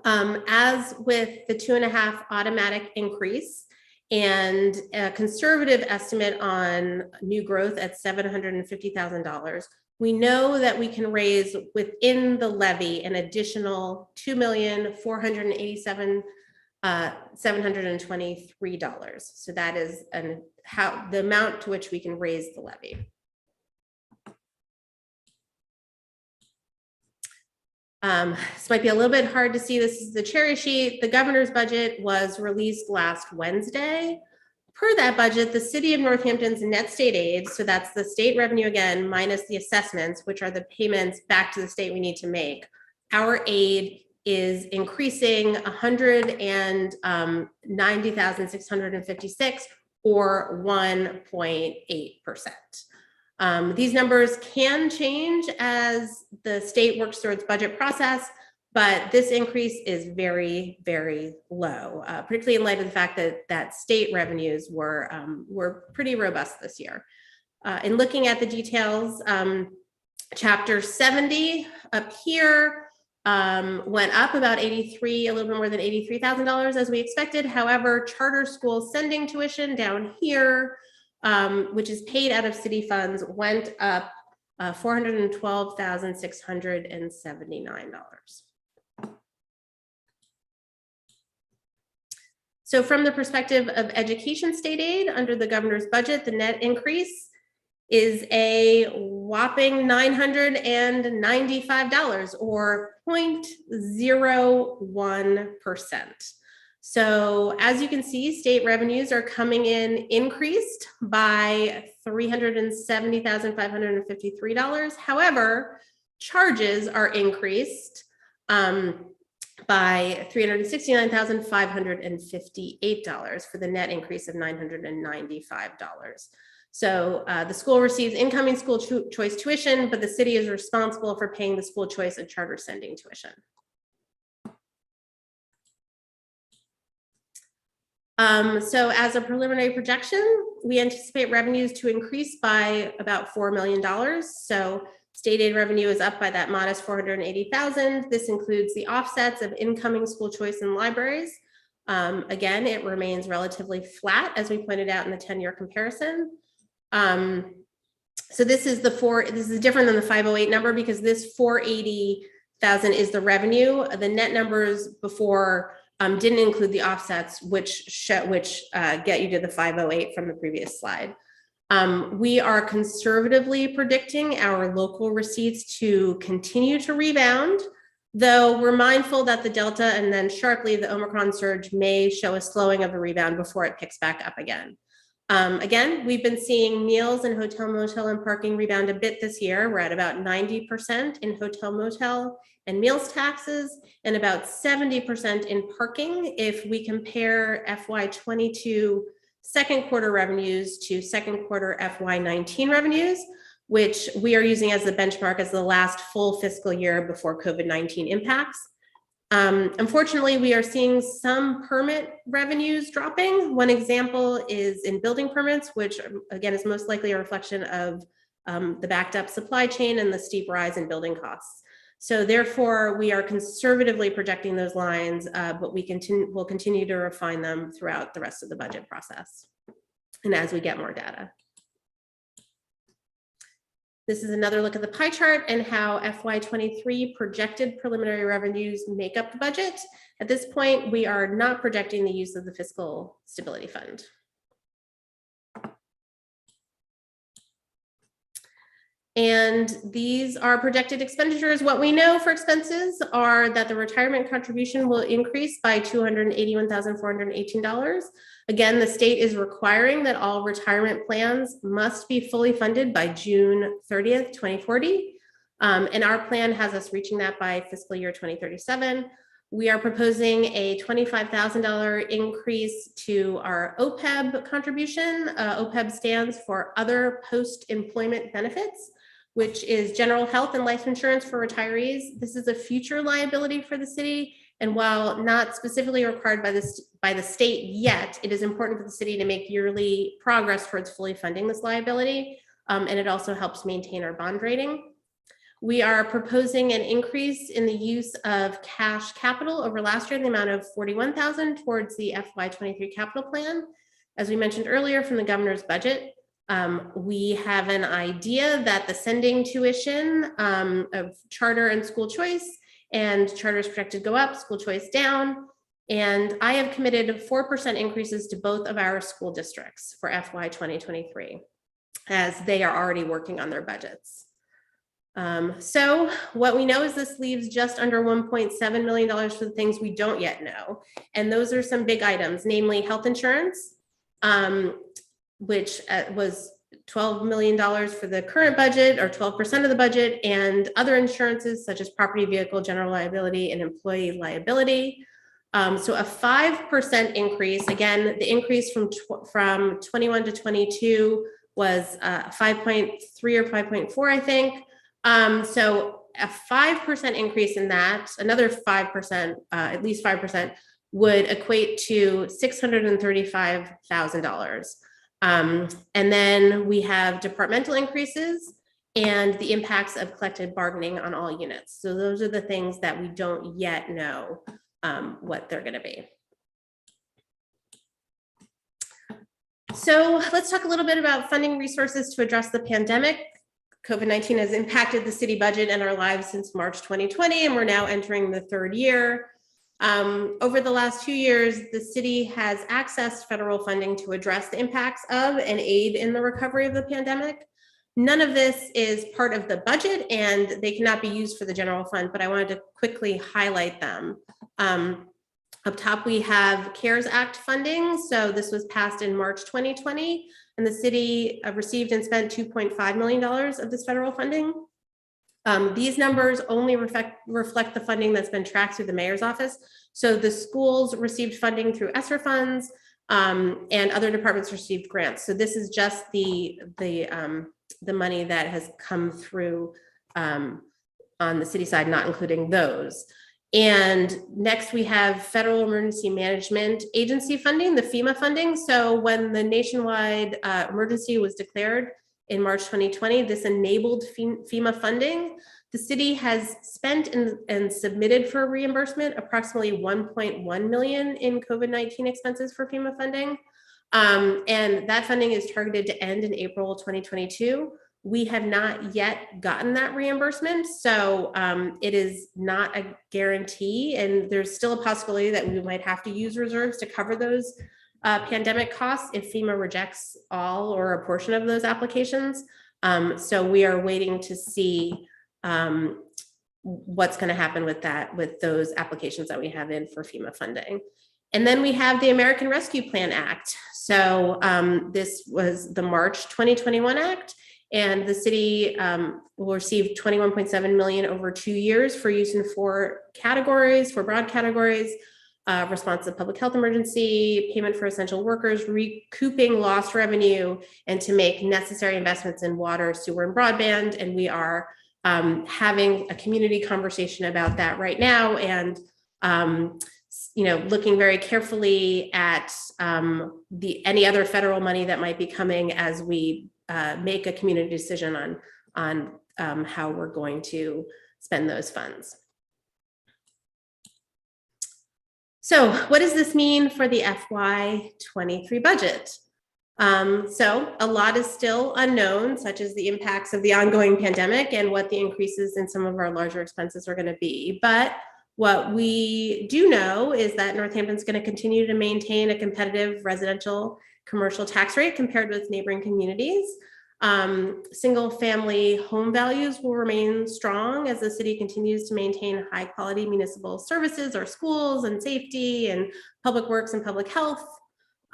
As with the 2.5 automatic increase, and a conservative estimate on new growth at $750,000, we know that we can raise within the levy an additional $2,487,723. So that is the amount to which we can raise the levy. This might be a little bit hard to see. This is the cherry sheet. The governor's budget was released last Wednesday. Per that budget, the city of Northampton's net state aid, so that's the state revenue again, minus the assessments, which are the payments back to the state we need to make. Our aid is increasing $190,656 or 1.8%. These numbers can change as the state works through its budget process, but this increase is very, very low, particularly in light of the fact that state revenues were pretty robust this year. In looking at the details, Chapter 70 up here went up about a little bit more than $83,000 as we expected. However, charter school sending tuition down here, which is paid out of city funds, went up $412,679. So from the perspective of education state aid under the governor's budget, the net increase is a whopping $995 or 0.01%. So as you can see, state revenues are coming in increased by $370,553. However, charges are increased by $369,558 for the net increase of $995. So the school receives incoming school choice tuition, but the city is responsible for paying the school choice and charter sending tuition. So as a preliminary projection, we anticipate revenues to increase by about $4 million. So state aid revenue is up by that modest $480,000. This includes the offsets of incoming school choice and libraries. Again, it remains relatively flat, as we pointed out in the 10-year comparison. So this is different than the 508 number because this 480,000 is the revenue. The net numbers before didn't include the offsets, which get you to the 508 from the previous slide. We are conservatively predicting our local receipts to continue to rebound, though we're mindful that the Delta and then sharply the Omicron surge may show a slowing of the rebound before it picks back up again. Again, we've been seeing meals and hotel, motel, and parking rebound a bit this year. We're at about 90% in hotel, motel, and meals taxes, and about 70% in parking if we compare FY22 second quarter revenues to second quarter FY19 revenues, which we are using as the benchmark as the last full fiscal year before COVID-19 impacts. Unfortunately, we are seeing some permit revenues dropping. One example is in building permits, which again is most likely a reflection of the backed up supply chain and the steep rise in building costs. So therefore, we are conservatively projecting those lines, but we'll continue to refine them throughout the rest of the budget process and as we get more data. This is another look at the pie chart and how FY23 projected preliminary revenues make up the budget. At this point, we are not projecting the use of the Fiscal Stability Fund. And these are projected expenditures. What we know for expenses are that the retirement contribution will increase by $281,418. Again, the state is requiring that all retirement plans must be fully funded by June 30th, 2040. And our plan has us reaching that by fiscal year 2037. We are proposing a $25,000 increase to our OPEB contribution. OPEB stands for Other Post-Employment Benefits, which is general health and life insurance for retirees. This is a future liability for the city. And while not specifically required by the state yet, it is important for the city to make yearly progress towards fully funding this liability. And it also helps maintain our bond rating. We are proposing an increase in the use of cash capital over last year in the amount of $41,000 towards the FY23 capital plan. As we mentioned earlier from the governor's budget, we have an idea that the sending tuition of charter and school choice, and charter is projected to go up, school choice down. And I have committed 4% increases to both of our school districts for FY 2023, as they are already working on their budgets. So what we know is this leaves just under $1.7 million for the things we don't yet know. And those are some big items, namely health insurance, which was $12 million for the current budget, or 12% of the budget, and other insurances such as property, vehicle, general liability, and employee liability. So a 5% increase. Again, the increase from 21 to 22 was 5.3 or 5.4, I think. So a 5% increase in that, another 5%, at least 5%, would equate to $635,000. And then we have departmental increases and the impacts of collective bargaining on all units. So those are the things that we don't yet know what they're going to be. So let's talk a little bit about funding resources to address the pandemic. COVID-19 has impacted the city budget and our lives since March 2020, and we're now entering the third year. Over the last 2 years, the city has accessed federal funding to address the impacts of and aid in the recovery of the pandemic. None of this is part of the budget and they cannot be used for the general fund, but I wanted to quickly highlight them. Up top, we have CARES Act funding. So this was passed in March 2020, and the city received and spent $2.5 million of this federal funding. These numbers only reflect the funding that's been tracked through the mayor's office. So the schools received funding through ESSER funds. and other departments received grants. So this is just the money that has come through on the city side, not including those. And next we have Federal Emergency Management Agency funding, the FEMA funding. So when the nationwide emergency was declared in March 2020, this enabled FEMA funding. The city has spent and submitted for reimbursement approximately 1.1 million in COVID-19 expenses for FEMA funding. And that funding is targeted to end in April 2022. We have not yet gotten that reimbursement, so it is not a guarantee, and there's still a possibility that we might have to use reserves to cover those pandemic costs if FEMA rejects all or a portion of those applications. So we are waiting to see what's going to happen with that, with those applications that we have in for FEMA funding. And then we have the American Rescue Plan Act. So this was the March 2021 Act. And the city will receive 21.7 million over 2 years for use in 4 categories, 4 broad categories: response to public health emergency, payment for essential workers, recouping lost revenue, and to make necessary investments in water, sewer, and broadband. And we are having a community conversation about that right now, and looking very carefully at any other federal money that might be coming as we make a community decision on how we're going to spend those funds. So what does this mean for the FY23 budget? So a lot is still unknown, such as the impacts of the ongoing pandemic and what the increases in some of our larger expenses are going to be. But what we do know is that Northampton's going to continue to maintain a competitive residential commercial tax rate compared with neighboring communities. Single family home values will remain strong as the city continues to maintain high quality municipal services, our schools and safety and public works and public health.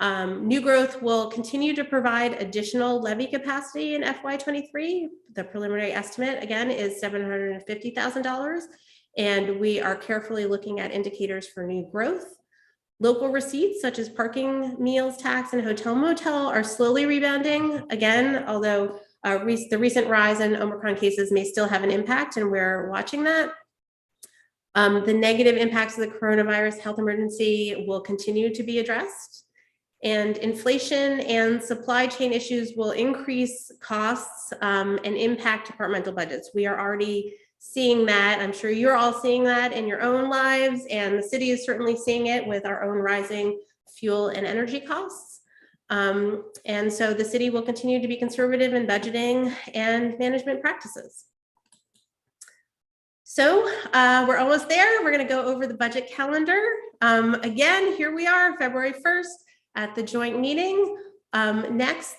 New growth will continue to provide additional levy capacity in FY23. The preliminary estimate again is $750,000, and we are carefully looking at indicators for new growth. Local receipts such as parking, meals tax, and hotel motel are slowly rebounding again, although the recent rise in Omicron cases may still have an impact, and we're watching that. The negative impacts of the coronavirus health emergency will continue to be addressed, and inflation and supply chain issues will increase costs and impact departmental budgets. We are already seeing that. I'm sure you're all seeing that in your own lives, and the city is certainly seeing it with our own rising fuel and energy costs. And so the city will continue to be conservative in budgeting and management practices. So we're almost there. We're going to go over the budget calendar. Again, here we are, February 1st at the joint meeting. The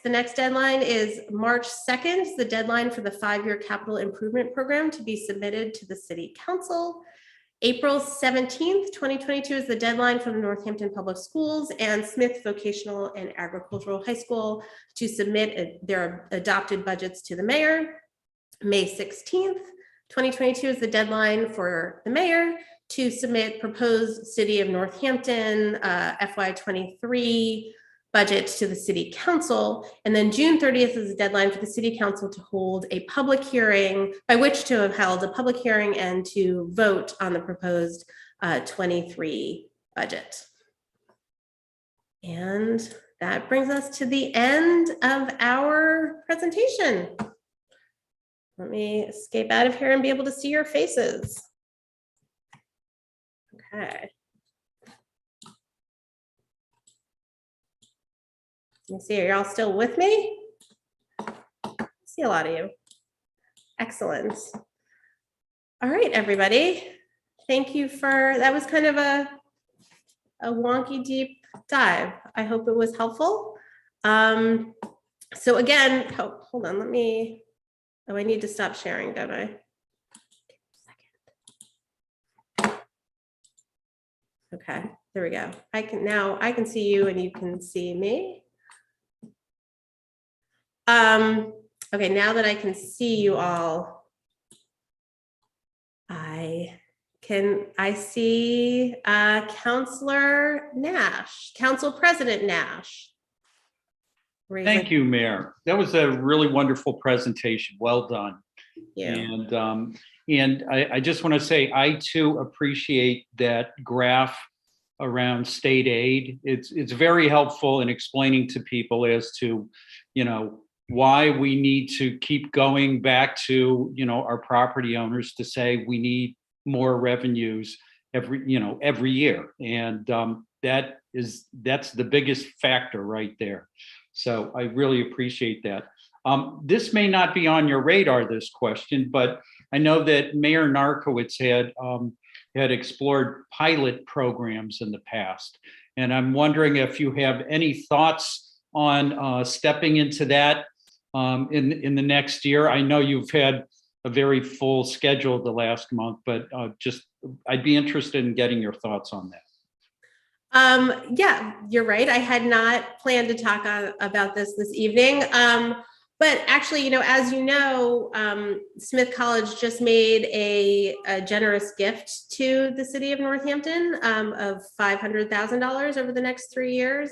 next deadline is March 2nd, the deadline for the 5-year capital improvement program to be submitted to the City Council. April 17th, 2022 is the deadline for the Northampton Public Schools and Smith Vocational and Agricultural High School to submit their adopted budgets to the mayor. May 16th, 2022 is the deadline for the mayor to submit proposed City of Northampton FY23 budget to the City Council. And then June 30th is the deadline for the City Council to hold a public hearing, by which to have held a public hearing and to vote on the proposed 23 budget. And that brings us to the end of our presentation. Let me escape out of here and be able to see your faces. Okay. Let me see, are y'all still with me? I see a lot of you. Excellent. All right, everybody. Thank you for, that was kind of a wonky deep dive. I hope it was helpful. So again, hold on, let me, I need to stop sharing, don't I? Okay, there we go. I can see you and you can see me. Okay, now that I can see you all, I Can I see Councilor Nash, Council President Nash? Thank you, Mayor. That was a really wonderful presentation. Well done. Yeah. And I just want to say, I too appreciate that graph around state aid. It's very helpful in explaining to people as to, why we need to keep going back to, our property owners to say we need more revenues every year. And that's the biggest factor right there. So I really appreciate that. This may not be on your radar, this question, but I know that Mayor Narkowitz had explored pilot programs in the past. And I'm wondering if you have any thoughts on stepping into that in the next year. I know you've had a very full schedule the last month, but I'd be interested in getting your thoughts on that. Yeah, you're right. I had not planned to talk about this evening. But actually, as you know, Smith College just made a generous gift to the city of Northampton of $500,000 over the next 3 years.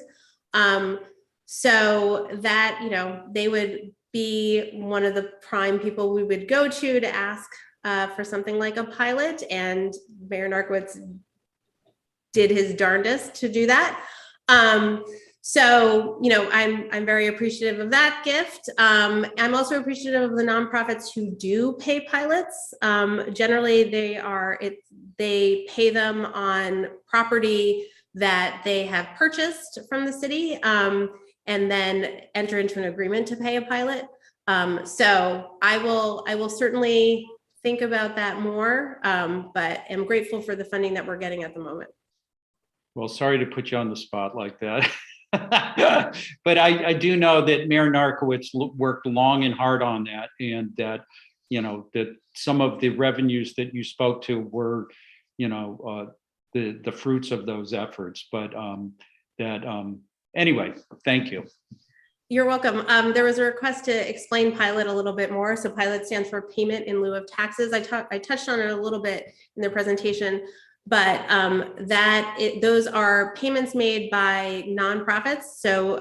So that, they would be one of the prime people we would go to ask for something like a pilot, and Mayor Narkowitz did his darndest to do that. So, I'm very appreciative of that gift. I'm also appreciative of the nonprofits who do pay pilots. Generally, they pay them on property that they have purchased from the city, and then enter into an agreement to pay a pilot. So I will certainly think about that more, but am grateful for the funding that we're getting at the moment. Well, sorry to put you on the spot like that. But I do know that Mayor Narkowitz worked long and hard on that, and that, that some of the revenues that you spoke to were, the fruits of those efforts. But anyway, thank you. You're welcome. There was a request to explain pilot a little bit more. So pilot stands for payment in lieu of taxes. I touched on it a little bit in the presentation, but those are payments made by nonprofits. So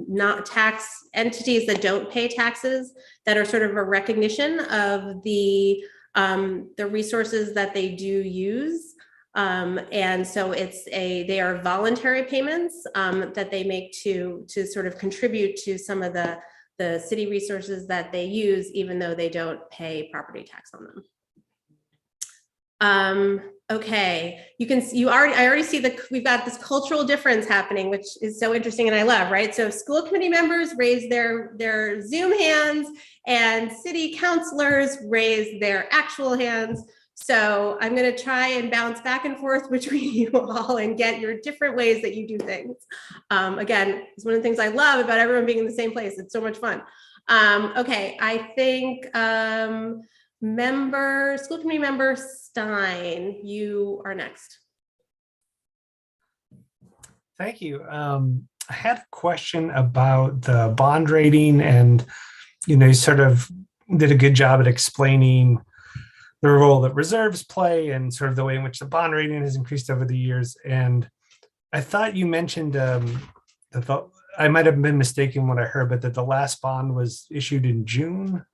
not tax entities that don't pay taxes, that are sort of a recognition of the resources that they do use. And so they are voluntary payments that they make to sort of contribute to some of the city resources that they use, even though they don't pay property tax on them. Okay, I already see we've got this cultural difference happening, which is so interesting and I love, right? So school committee members raise their Zoom hands and city councilors raise their actual hands. So I'm going to try and bounce back and forth between you all and get your different ways that you do things. Again, it's one of the things I love about everyone being in the same place. It's so much fun. Okay, I think school committee member Stein, you are next. Thank you. I had a question about the bond rating, and you sort of did a good job at explaining the role that reserves play and sort of the way in which the bond rating has increased over the years. And I thought you mentioned, I might have been mistaken what I heard, but that the last bond was issued in June.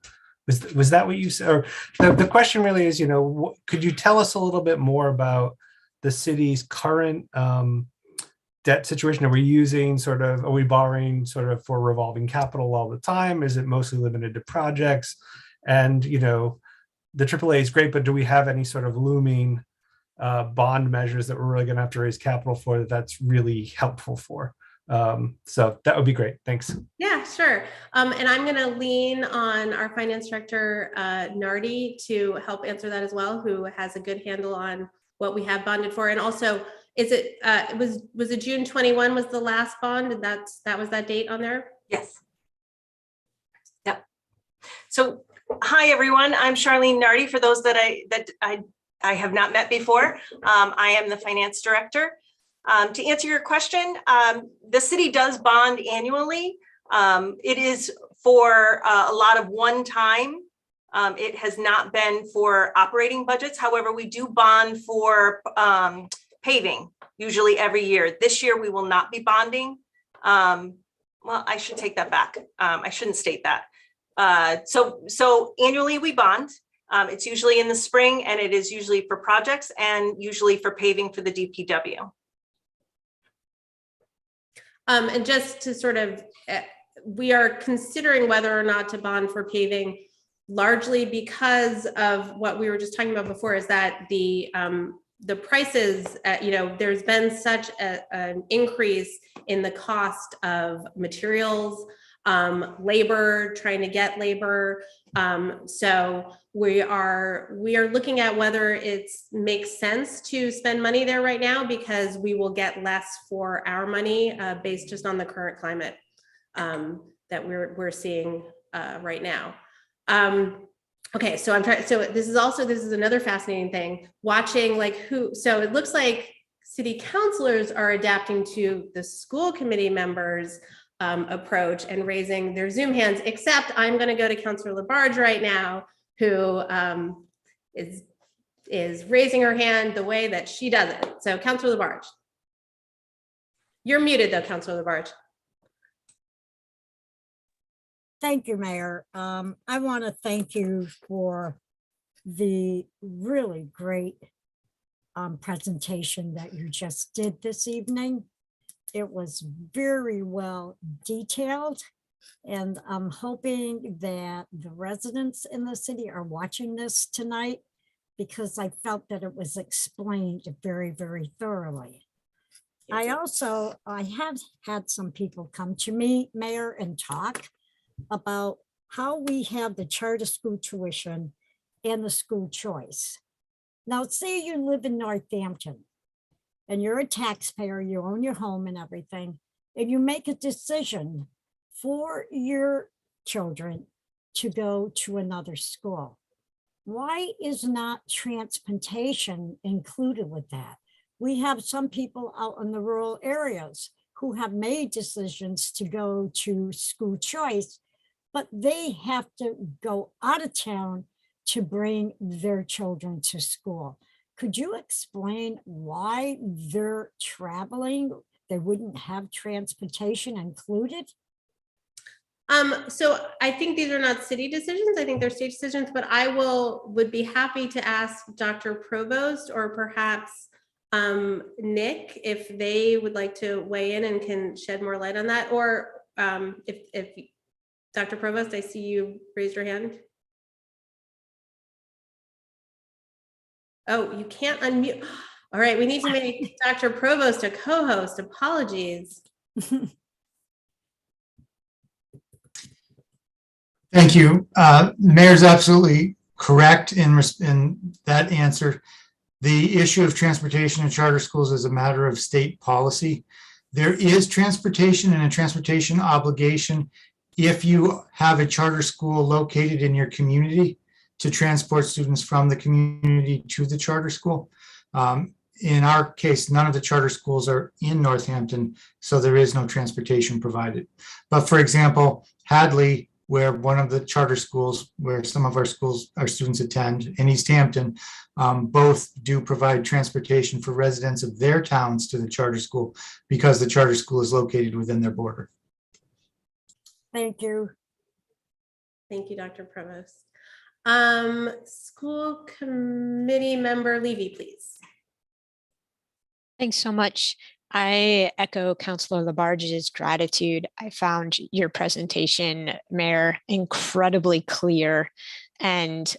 Was that what you said? Or the question really is, could you tell us a little bit more about the city's current debt situation? Are we borrowing sort of for revolving capital all the time? Is it mostly limited to projects? And, the AAA is great, but do we have any sort of looming bond measures that we're really going to have to raise capital for that's really helpful for? So that would be great. Thanks. Yeah, sure. And I'm going to lean on our finance director, Nardi, to help answer that as well, who has a good handle on what we have bonded for. And also, was it June 21 was the last bond, and that was that date on there? Yes. Yep. So hi, everyone. I'm Charlene Nardi. For those that I have not met before, I am the finance director. To answer your question, the city does bond annually. It is for a lot of one-time It has not been for operating budgets. However, we do bond for paving, usually every year. This year, we will not be bonding. Well, I should take that back. I shouldn't state that. So annually we bond. It's usually in the spring, and it is usually for projects and usually for paving for the DPW. And just to sort of, we are considering whether or not to bond for paving, largely because of what we were just talking about before, is that the prices, there's been such an increase in the cost of materials, labor, trying to get labor. So we are looking at whether it makes sense to spend money there right now, because we will get less for our money based just on the current climate that we're seeing right now. Okay, so this is another fascinating thing, watching so it looks like city councilors are adapting to the school committee members' approach and raising their Zoom hands, except I'm going to go to Councilor Labarge right now, who is raising her hand the way that she does it. So Councilor Labarge. You're muted though, Councilor Labarge. Thank you, Mayor. I want to thank you for the really great presentation that you just did this evening. It was very well detailed, and I'm hoping that the residents in the city are watching this tonight, because I felt that it was explained very, very thoroughly. I have had some people come to me, Mayor, and talk about how we have the charter school tuition and the school choice. Now, say you live in Northampton and you're a taxpayer, you own your home and everything, and you make a decision for your children to go to another school. Why is not transportation included with that? We have some people out in the rural areas who have made decisions to go to school choice, but they have to go out of town to bring their children to school. Could you explain why they're traveling? They wouldn't have transportation included? So I think these are not city decisions. I think they're state decisions, but I would be happy to ask Dr. Provost or perhaps Nick if they would like to weigh in and can shed more light on that. Or if Dr. Provost, I see you raised your hand. Oh, you can't unmute. All right, we need to make Dr. Provost a co-host. Apologies. Thank you. Mayor's absolutely correct in that answer. The issue of transportation in charter schools is a matter of state policy. There is transportation and a transportation obligation if you have a charter school located in your community to transport students from the community to the charter school. In our case, none of the charter schools are in Northampton, so there is no transportation provided. But for example, Hadley, where one of the charter schools, where some of our students attend, in East Hampton, both do provide transportation for residents of their towns to the charter school because the charter school is located within their border. Thank you. Thank you, Dr. Provost. School committee member Levy, please. Thanks so much. I echo Councilor Labarge's gratitude. I found your presentation, Mayor, incredibly clear and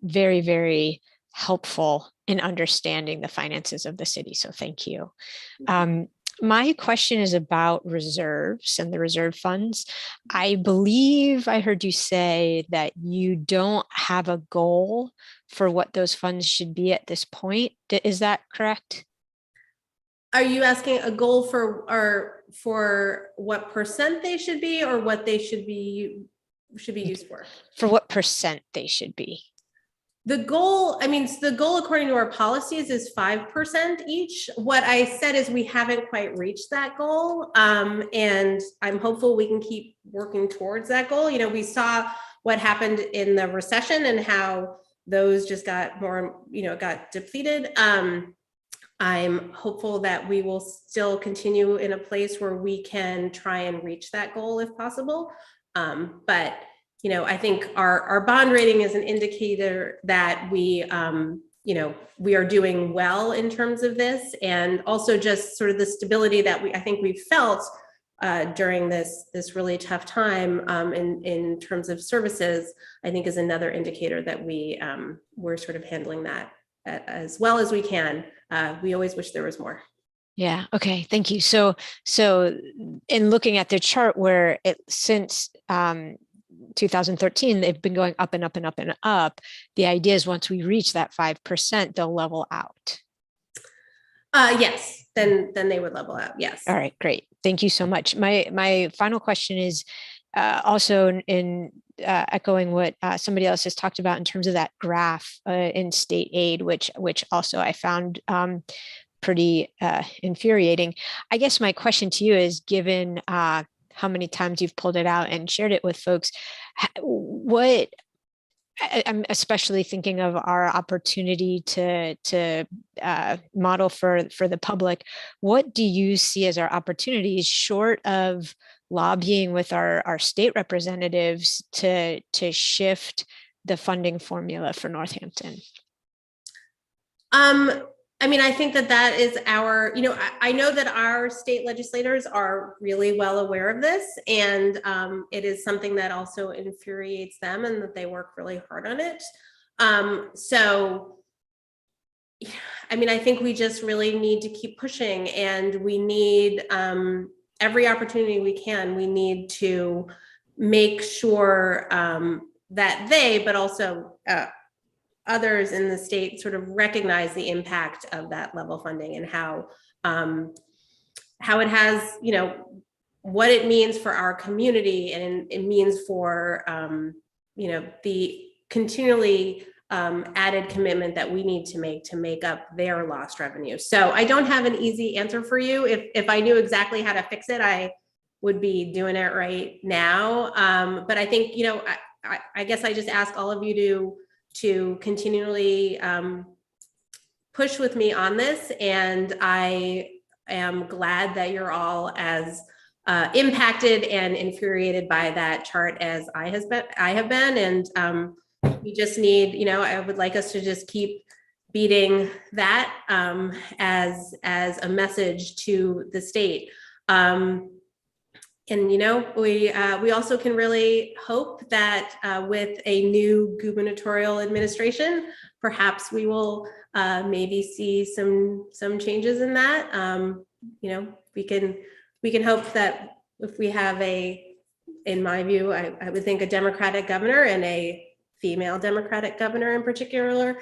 very, very helpful in understanding the finances of the city. So thank you. My question is about reserves and the reserve funds. I believe I heard you say that you don't have a goal for what those funds should be at this point. Is that correct? Are you asking a goal for what percent they should be, or what they should be used for? For what percent they should be? The goal, the goal according to our policies is 5% each. What I said is we haven't quite reached that goal. And I'm hopeful we can keep working towards that goal. We saw what happened in the recession and how those just got more, got depleted. I'm hopeful that we will still continue in a place where we can try and reach that goal if possible. But I think our bond rating is an indicator that we are doing well in terms of this, and also just sort of the stability that I think we've felt during this really tough time in terms of services, I think is another indicator that we're sort of handling that as well as we can. We always wish there was more. Yeah. Okay. Thank you. So in looking at the chart where since 2013, they've been going up and up and up and up. The idea is once we reach that 5%, they'll level out. Yes. Then they would level out. Yes. All right. Great. Thank you so much. My final question is also in echoing what somebody else has talked about in terms of that graph in state aid, which also I found pretty infuriating. I guess my question to you is, given how many times you've pulled it out and shared it with folks, what I'm especially thinking of our opportunity to model for the public. What do you see as our opportunities, short of lobbying with our state representatives, to shift the funding formula for Northampton? I think that is our, I know that our state legislators are really well aware of this, and it is something that also infuriates them, and that they work really hard on it. I think we just really need to keep pushing, and we need every opportunity we can. We need to make sure that they, but also others in the state, sort of recognize the impact of that level funding, and how it has, what it means for our community, and it means for the continually added commitment that we need to make up their lost revenue. So I don't have an easy answer for you. If I knew exactly how to fix it, I would be doing it right now. But I think, I guess I just ask all of you to continually push with me on this, and I am glad that you're all as impacted and infuriated by that chart as I have been, and we just need, I would like us to just keep beating that as a message to the state. And we also can really hope that with a new gubernatorial administration, perhaps we will maybe see some changes in that. We can hope that if we have in my view, I would think a Democratic governor, and a female Democratic governor in particular,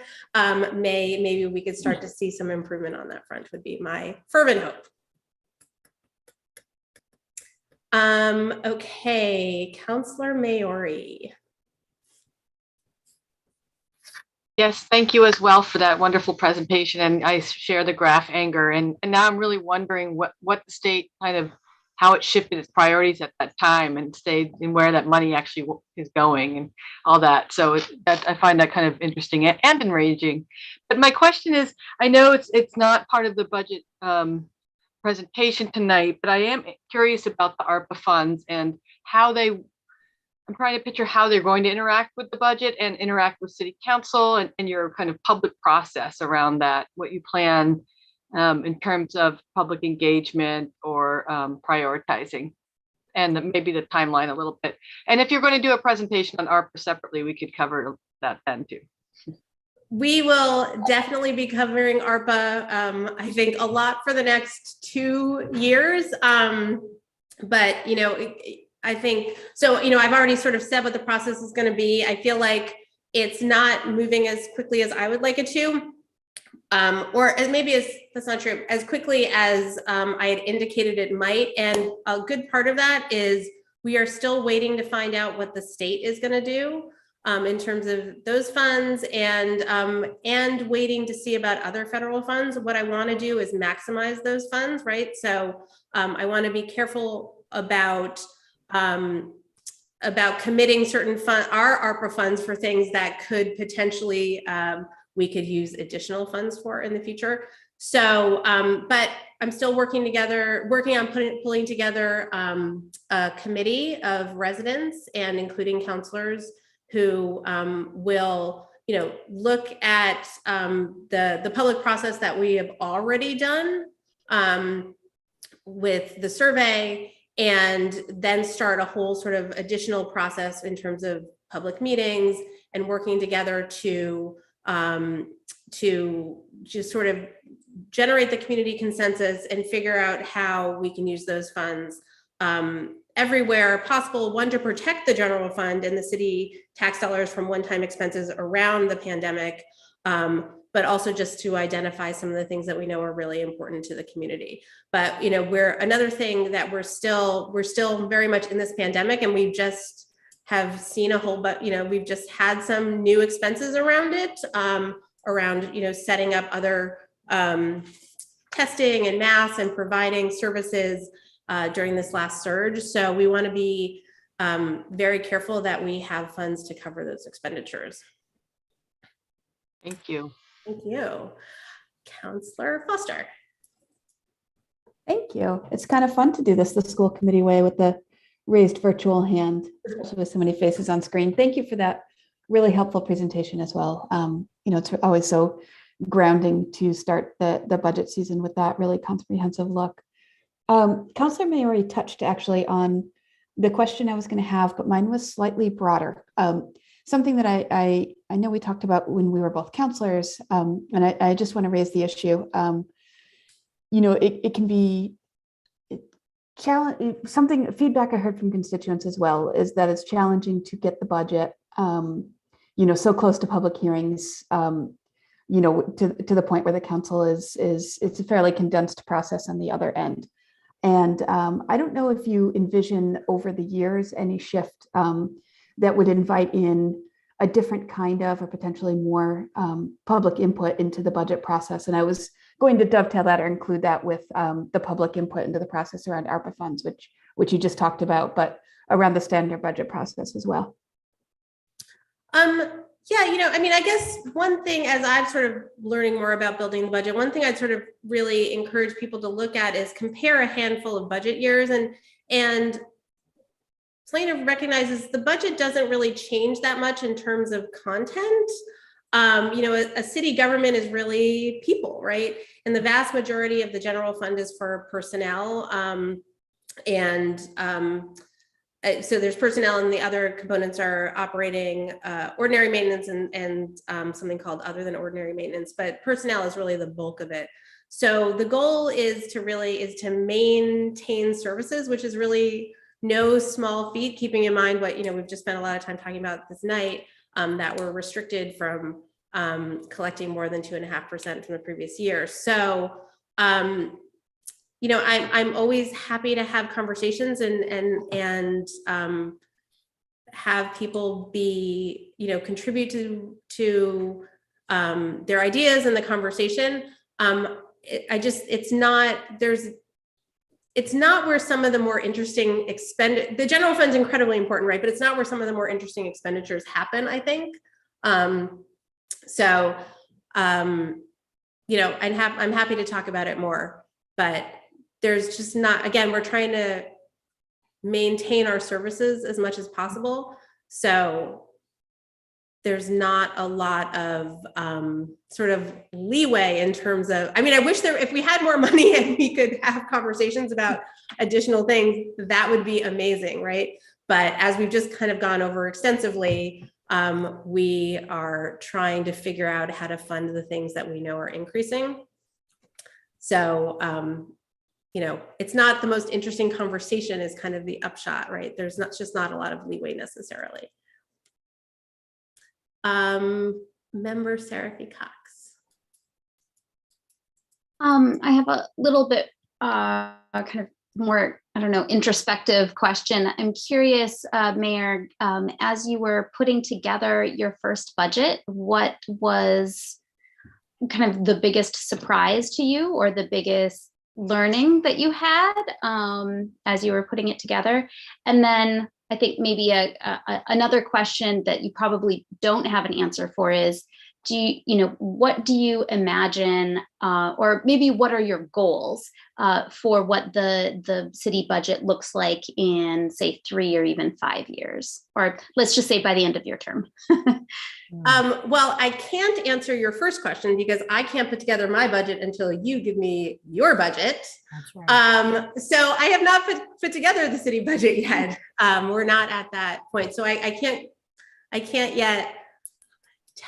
maybe we could start to see some improvement on that front, would be my fervent hope. Okay, Councillor Maori. Yes, thank you as well for that wonderful presentation. And I share the graph anger. And now I'm really wondering what the state how it shifted its priorities at that time, and stayed in where that money actually is going and all that. So I find that kind of interesting and enraging. But my question is, I know it's not part of the budget presentation tonight, but I am curious about the ARPA funds and I'm trying to picture how they're going to interact with the budget and interact with city council, and your kind of public process around that, what you plan in terms of public engagement or prioritizing, and maybe the timeline a little bit. And if you're going to do a presentation on ARPA separately, we could cover that then too. We will definitely be covering ARPA, I think, a lot for the next 2 years. But, I think, so, I've already sort of said what the process is going to be. I feel like it's not moving as quickly as I would like it to, or that's not true, as quickly as I had indicated it might. And a good part of that is we are still waiting to find out what the state is going to do in terms of those funds, and waiting to see about other federal funds. What I want to do is maximize those funds, right? So I want to be careful about about committing certain our ARPA funds for things that could potentially, we could use additional funds for in the future. So, but I'm still working on pulling together a committee of residents and including counselors who will, look at the public process that we have already done with the survey, and then start a whole sort of additional process in terms of public meetings and working together to just sort of generate the community consensus and figure out how we can use those funds everywhere possible. One, to protect the general fund and the city tax dollars from one-time expenses around the pandemic, but also just to identify some of the things that we know are really important to the community. But another thing that we're still very much in this pandemic, and we just have seen a whole, but we've just had some new expenses around it, around setting up other testing and masks and providing services during this last surge. So we want to be very careful that we have funds to cover those expenditures. Thank you. Thank you. Councillor Foster. Thank you. It's kind of fun to do this the school committee way with the raised virtual hand, especially with so many faces on screen. Thank you for that really helpful presentation as well. It's always so grounding to start the budget season with that really comprehensive look. Councillor Maori touched actually on the question I was going to have, but mine was slightly broader. Something that I know we talked about when we were both counselors, and I just want to raise the issue. It can be challenge. Feedback I heard from constituents as well is that it's challenging to get the budget, so close to public hearings, to the point where the council it's a fairly condensed process on the other end. And I don't know if you envision over the years any shift that would invite in a different kind of, or potentially more public input into the budget process. And I was going to dovetail that or include that with the public input into the process around ARPA funds, which you just talked about, but around the standard budget process as well. Yeah, I guess one thing, as I've sort of learning more about building the budget, one thing I'd sort of really encourage people to look at is compare a handful of budget years, and Selena recognizes the budget doesn't really change that much in terms of content. A city government is really people, right? And the vast majority of the general fund is for personnel. So there's personnel, and the other components are operating, ordinary maintenance, and something called other than ordinary maintenance, but personnel is really the bulk of it. So the goal is to maintain services, which is really no small feat, keeping in mind what, we've just spent a lot of time talking about this night, that we're restricted from collecting more than 2.5% from the previous year. So, I'm always happy to have conversations and have people be, contribute to their ideas in the conversation. It's not where some of the more interesting the general fund's incredibly important, right? But it's not where some of the more interesting expenditures happen, I think. I'm happy to talk about it more, but there's just not, again, we're trying to maintain our services as much as possible. So there's not a lot of sort of leeway in terms of, I wish if we had more money and we could have conversations about additional things, that would be amazing, right? But as we've just kind of gone over extensively, we are trying to figure out how to fund the things that we know are increasing. So, it's not the most interesting conversation is kind of the upshot, right? There's just not a lot of leeway necessarily. Member Seraphy Cox. I have a little bit kind of more, introspective question. I'm curious, Mayor, as you were putting together your first budget, what was kind of the biggest surprise to you, or the biggest learning that you had as you were putting it together? And then I think maybe another question that you probably don't have an answer for is, what do you imagine, or maybe what are your goals for what the city budget looks like in, say, 3 or even 5 years, or let's just say by the end of your term? Well, I can't answer your first question because I can't put together my budget until you give me your budget. That's right. So I have not put together the city budget yet. We're not at that point. So I can't yet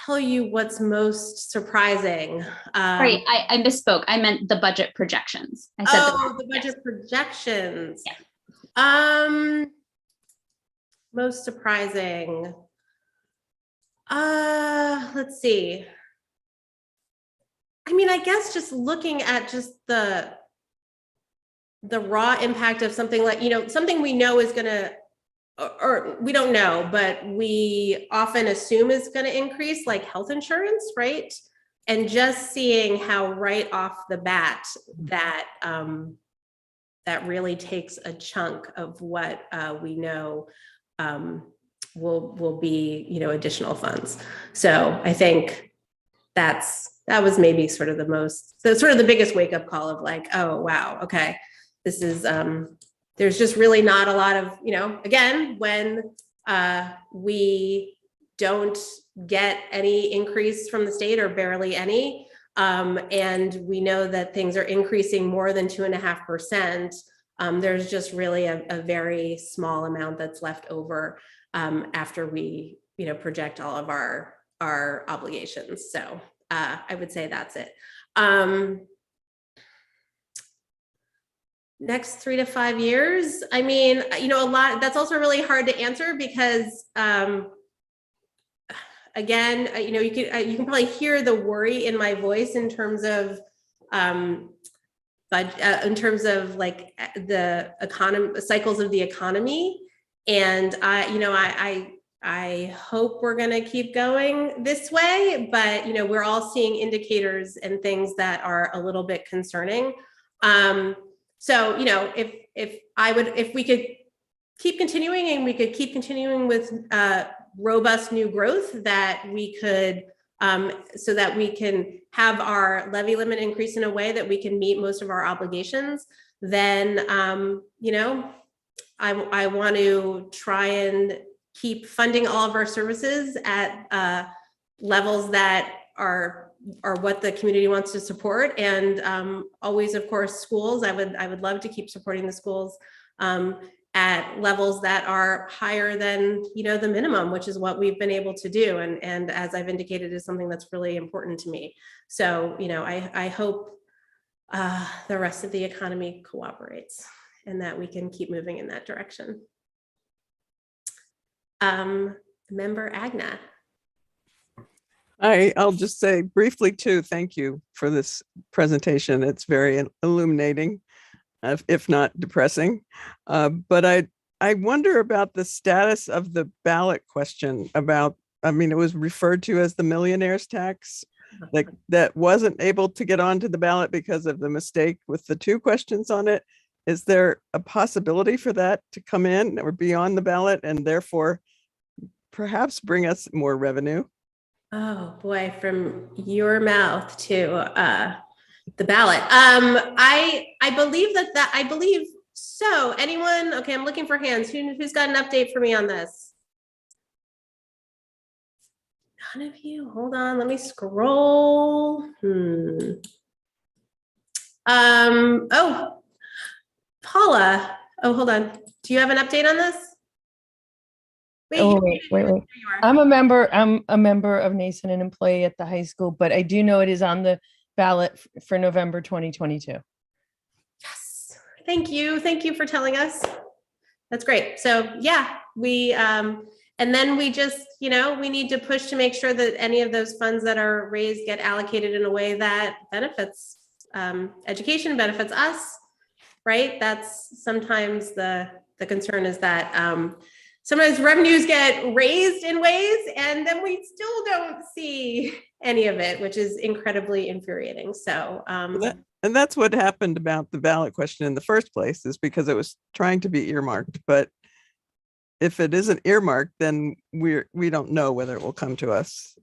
tell you what's most surprising. Sorry, I misspoke. I meant the budget projections. I said the budget projections. Yeah. Most surprising. Let's see. I mean, I guess just looking at just the raw impact of something like, something we know is gonna, or we don't know, but we often assume is going to increase, like health insurance, right? And just seeing how right off the bat that that really takes a chunk of what we know will be, additional funds. So I think that was maybe sort of the biggest wake up call of like, oh wow, okay, this is there's just really not a lot of, again, when we don't get any increase from the state or barely any, and we know that things are increasing more than 2.5%, there's just really a very small amount that's left over after we, project all of our obligations. So I would say that's it. Next 3 to 5 years. I mean, a lot, that's also really hard to answer because, again, you can probably hear the worry in my voice in terms of, like the economy, cycles of the economy. And I hope we're going to keep going this way, but, we're all seeing indicators and things that are a little bit concerning. So, if we could keep continuing and we could keep continuing with robust new growth, that we could, so that we can have our levy limit increase in a way that we can meet most of our obligations, then, I want to try and keep funding all of our services at levels that are what the community wants to support, and always, of course, schools. I would love to keep supporting the schools at levels that are higher than the minimum, which is what we've been able to do, and as I've indicated, is something that's really important to me. So I hope the rest of the economy cooperates and that we can keep moving in that direction. Member Agna. I'll just say briefly too, thank you for this presentation. It's very illuminating, if not depressing. But I wonder about the status of the ballot question about, it was referred to as the millionaire's tax, like that wasn't able to get onto the ballot because of the mistake with the 2 questions on it. Is there a possibility for that to come in or be on the ballot and therefore perhaps bring us more revenue? Oh boy, from your mouth to the ballot. I believe that I believe so. Anyone? Okay, I'm looking for hands. Who's got an update for me on this? None of you. Hold on, let me scroll. Oh, Paula. Oh, hold on. Do you have an update on this? Wait. I'm a member of NASN, an employee at the high school, but I do know it is on the ballot for November 2022. Yes. Thank you. Thank you for telling us. That's great. So yeah, we, and then we just, we need to push to make sure that any of those funds that are raised get allocated in a way that benefits education, benefits us, right? That's sometimes the concern is that sometimes revenues get raised in ways and then we still don't see any of it, which is incredibly infuriating. So, and that's what happened about the ballot question in the first place, is because it was trying to be earmarked, but if it isn't earmarked, then we don't know whether it will come to us.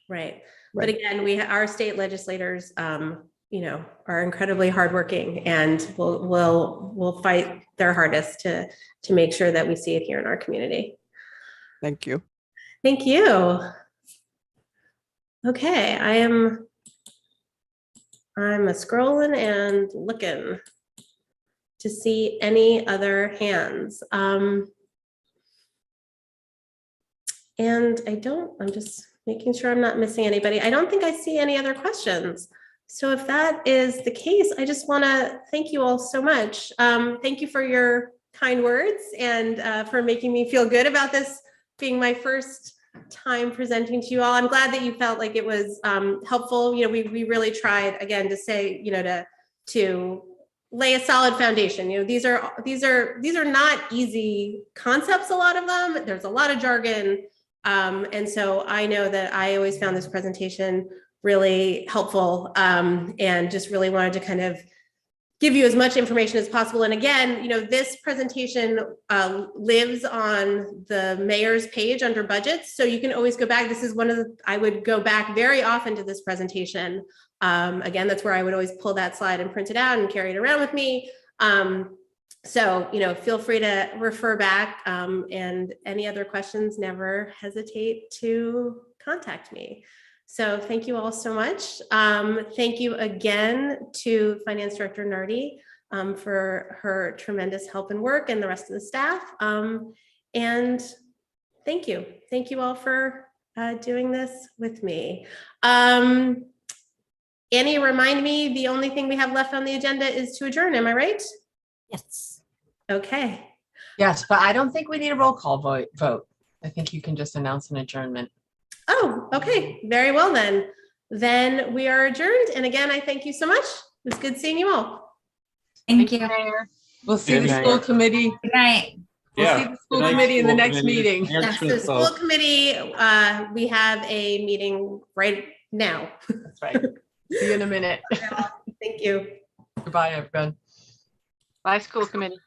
Right. But again, our state legislators, are incredibly hardworking, and will fight their hardest to make sure that we see it here in our community. Thank you. Thank you. Okay, I'm a scrolling and looking to see any other hands. And I'm just making sure I'm not missing anybody. I don't think I see any other questions. So if that is the case, I just want to thank you all so much. Thank you for your kind words and for making me feel good about this being my first time presenting to you all. I'm glad that you felt like it was helpful. We really tried again to say, to lay a solid foundation. These are not easy concepts, a lot of them. There's a lot of jargon. And so I know that I always found this presentation really helpful, and just really wanted to kind of give you as much information as possible. And again, this presentation lives on the mayor's page under budgets. So you can always go back. This is I would go back very often to this presentation. Again, that's where I would always pull that slide and print it out and carry it around with me. So, feel free to refer back, and any other questions, never hesitate to contact me. So thank you all so much. Thank you again to Finance Director Nardi for her tremendous help and work, and the rest of the staff. And thank you. Thank you all for doing this with me. Annie, remind me, the only thing we have left on the agenda is to adjourn. Am I right? Yes. Okay. Yes, but I don't think we need a roll call vote. I think you can just announce an adjournment. Oh, okay. Very well then. Then we are adjourned. And again, I thank you so much. It was good seeing you all. Thank you. Mayor. We'll see Good the night. school committee. Good night. We'll see the school committee in the next meeting. Yes, the school committee, we have a meeting right now. That's right. See you in a minute. Thank you. Goodbye, everyone. Bye, school committee.